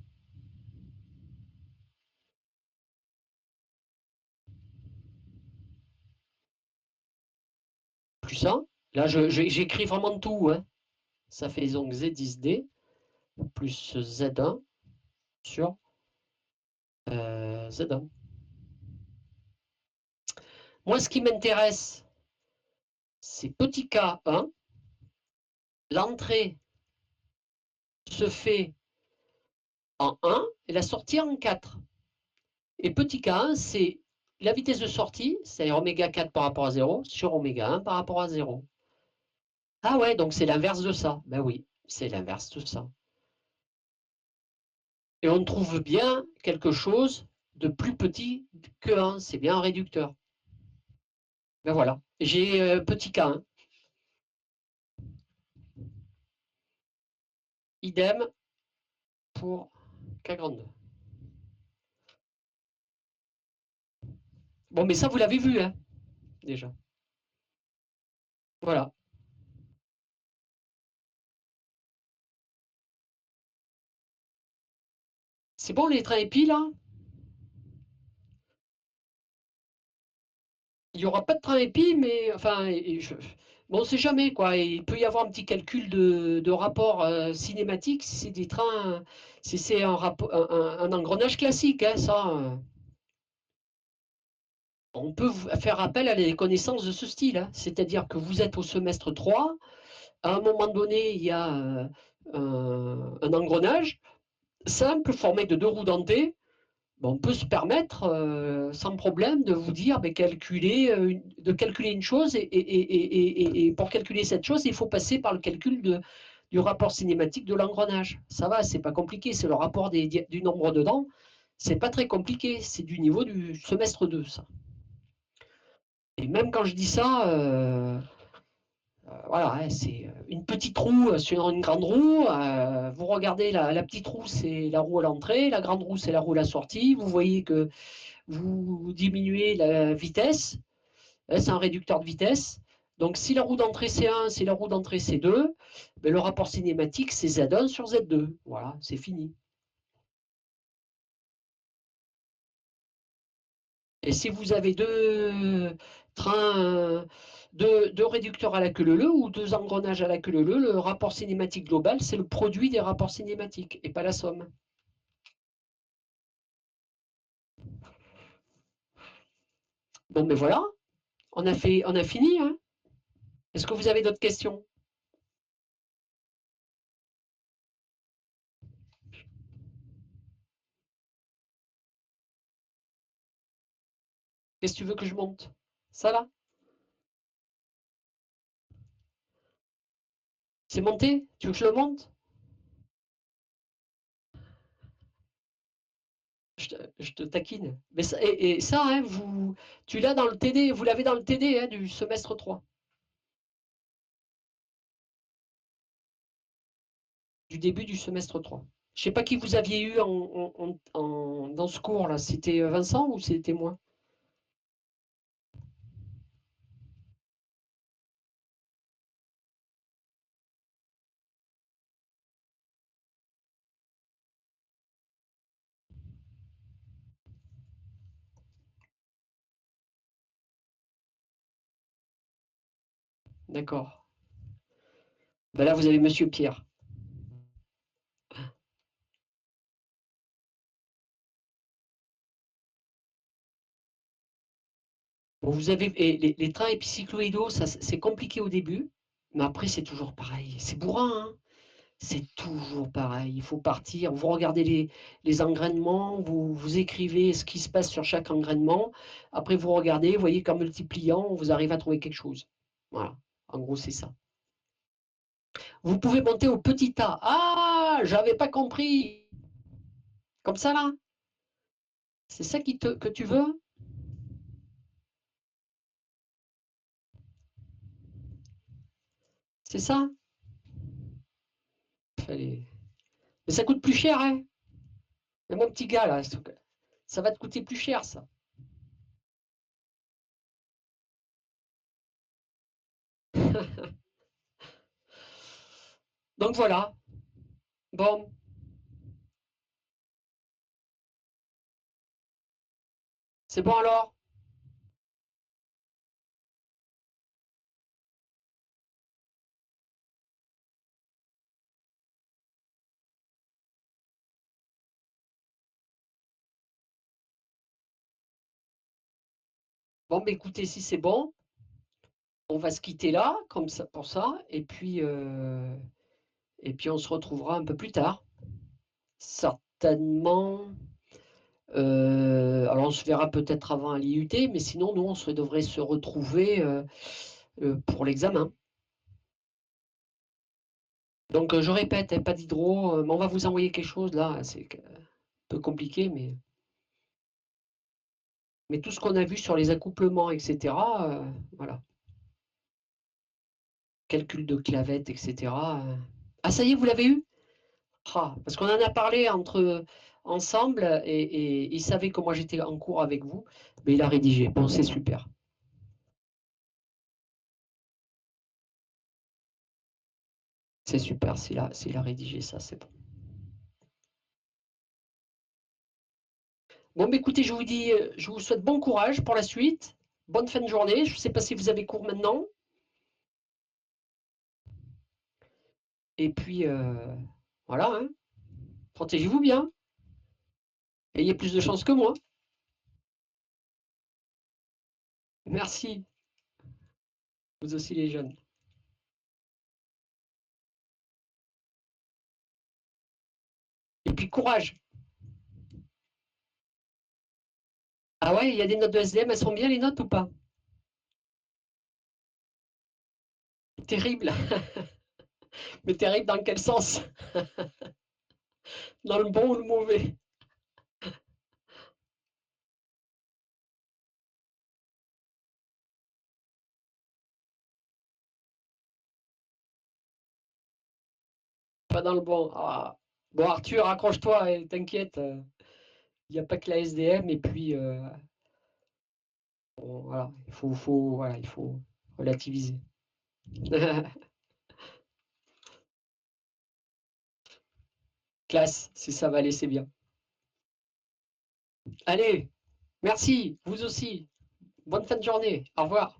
plus 1. Là, j'écris vraiment tout, hein. Ça fait donc Z10D plus Z1 sur Z1. Moi, ce qui m'intéresse, c'est petit k1. L'entrée se fait en 1 et la sortie en 4. Et petit k1, c'est la vitesse de sortie, c'est-à-dire oméga 4 par rapport à 0, sur oméga 1 par rapport à 0. Ah ouais, donc c'est l'inverse de ça. Ben oui, c'est l'inverse de ça. Et on trouve bien quelque chose de plus petit que 1. C'est bien un réducteur. Ben voilà, j'ai petit k1. Idem pour K grande 2. Bon, mais ça, vous l'avez vu, hein, déjà. Voilà. C'est bon, les trains épis, là? Il n'y aura pas de train épi, mais enfin, bon, on ne sait jamais, quoi. Il peut y avoir un petit calcul de rapport cinématique si c'est des trains, si c'est un engrenage classique, hein, ça. On peut faire appel à des connaissances de ce style, hein. C'est-à-dire que vous êtes au semestre 3, à un moment donné, il y a un engrenage simple formé de deux roues dentées. On peut se permettre sans problème de vous dire de calculer une chose et pour calculer cette chose, il faut passer par le calcul du rapport cinématique de l'engrenage. Ça va, c'est pas compliqué, c'est le rapport du nombre de dents. C'est pas très compliqué, c'est du niveau du semestre 2, ça. Et même quand je dis ça, voilà, hein, c'est une petite roue sur une grande roue. Vous regardez la petite roue, c'est la roue à l'entrée, la grande roue, c'est la roue à la sortie. Vous voyez que vous diminuez la vitesse, c'est un réducteur de vitesse. Donc si la roue d'entrée c'est 1, si la roue d'entrée c'est 2, ben, le rapport cinématique c'est Z1 sur Z2. Voilà, c'est fini. Et si vous avez deux trains, deux réducteurs à la queue leu ou deux engrenages à la queue leu, le rapport cinématique global, c'est le produit des rapports cinématiques et pas la somme. Bon, ben voilà, on a fini. Hein. Est-ce que vous avez d'autres questions? Qu'est-ce que tu veux que je monte? Ça là? C'est monté? Tu veux que je le monte? Je te taquine. Mais ça, et ça, hein, tu l'as dans le TD, vous l'avez dans le TD hein, du semestre 3. Du début du semestre 3. Je ne sais pas qui vous aviez eu dans ce cours là. C'était Vincent ou c'était moi? D'accord. Ben là, vous avez Monsieur Pierre. Bon, vous avez les trains épicycloïdaux, ça c'est compliqué au début, mais après c'est toujours pareil. C'est bourrin, hein. C'est toujours pareil. Il faut partir, vous regardez les engrainements, vous écrivez ce qui se passe sur chaque engrainement. Après, vous regardez, vous voyez qu'en multipliant, vous arrivez à trouver quelque chose. Voilà. En gros, c'est ça. Vous pouvez monter au petit A. Ah, j'avais pas compris. Comme ça, là. C'est ça que tu veux? C'est ça? Allez. Mais ça coûte plus cher, hein? Mais mon petit gars, là, ça va te coûter plus cher, ça. Donc voilà. Bon, c'est bon alors? Bon, mais écoutez, si c'est bon, on va se quitter là, comme ça, pour ça, et puis on se retrouvera un peu plus tard. Certainement. Alors on se verra peut-être avant à l'IUT, mais sinon, nous, devrait se retrouver pour l'examen. Donc je répète, hein, pas d'hydro, mais on va vous envoyer quelque chose là, c'est un peu compliqué, mais tout ce qu'on a vu sur les accouplements, etc., voilà. Calcul de clavette, etc. Ah, ça y est, vous l'avez eu? Ah, parce qu'on en a parlé ensemble et il savait que moi j'étais en cours avec vous, mais il a rédigé. Bon, c'est super. C'est super s'il a rédigé ça, c'est bon. Bon, mais écoutez, je vous souhaite bon courage pour la suite. Bonne fin de journée. Je ne sais pas si vous avez cours maintenant. Et puis, voilà, hein. Protégez-vous bien. Ayez plus de chance que moi. Merci, vous aussi les jeunes. Et puis, courage. Ah ouais, il y a des notes de SDM, elles sont bien les notes ou pas? Terrible. Mais terrible dans quel sens? Dans le bon ou le mauvais? Pas dans le bon. Ah. Bon, Arthur, accroche-toi et t'inquiète. Il n'y a pas que la SDM et puis bon, voilà, voilà, il faut relativiser. Classe, si ça va aller, c'est bien. Allez, merci, vous aussi. Bonne fin de journée. Au revoir.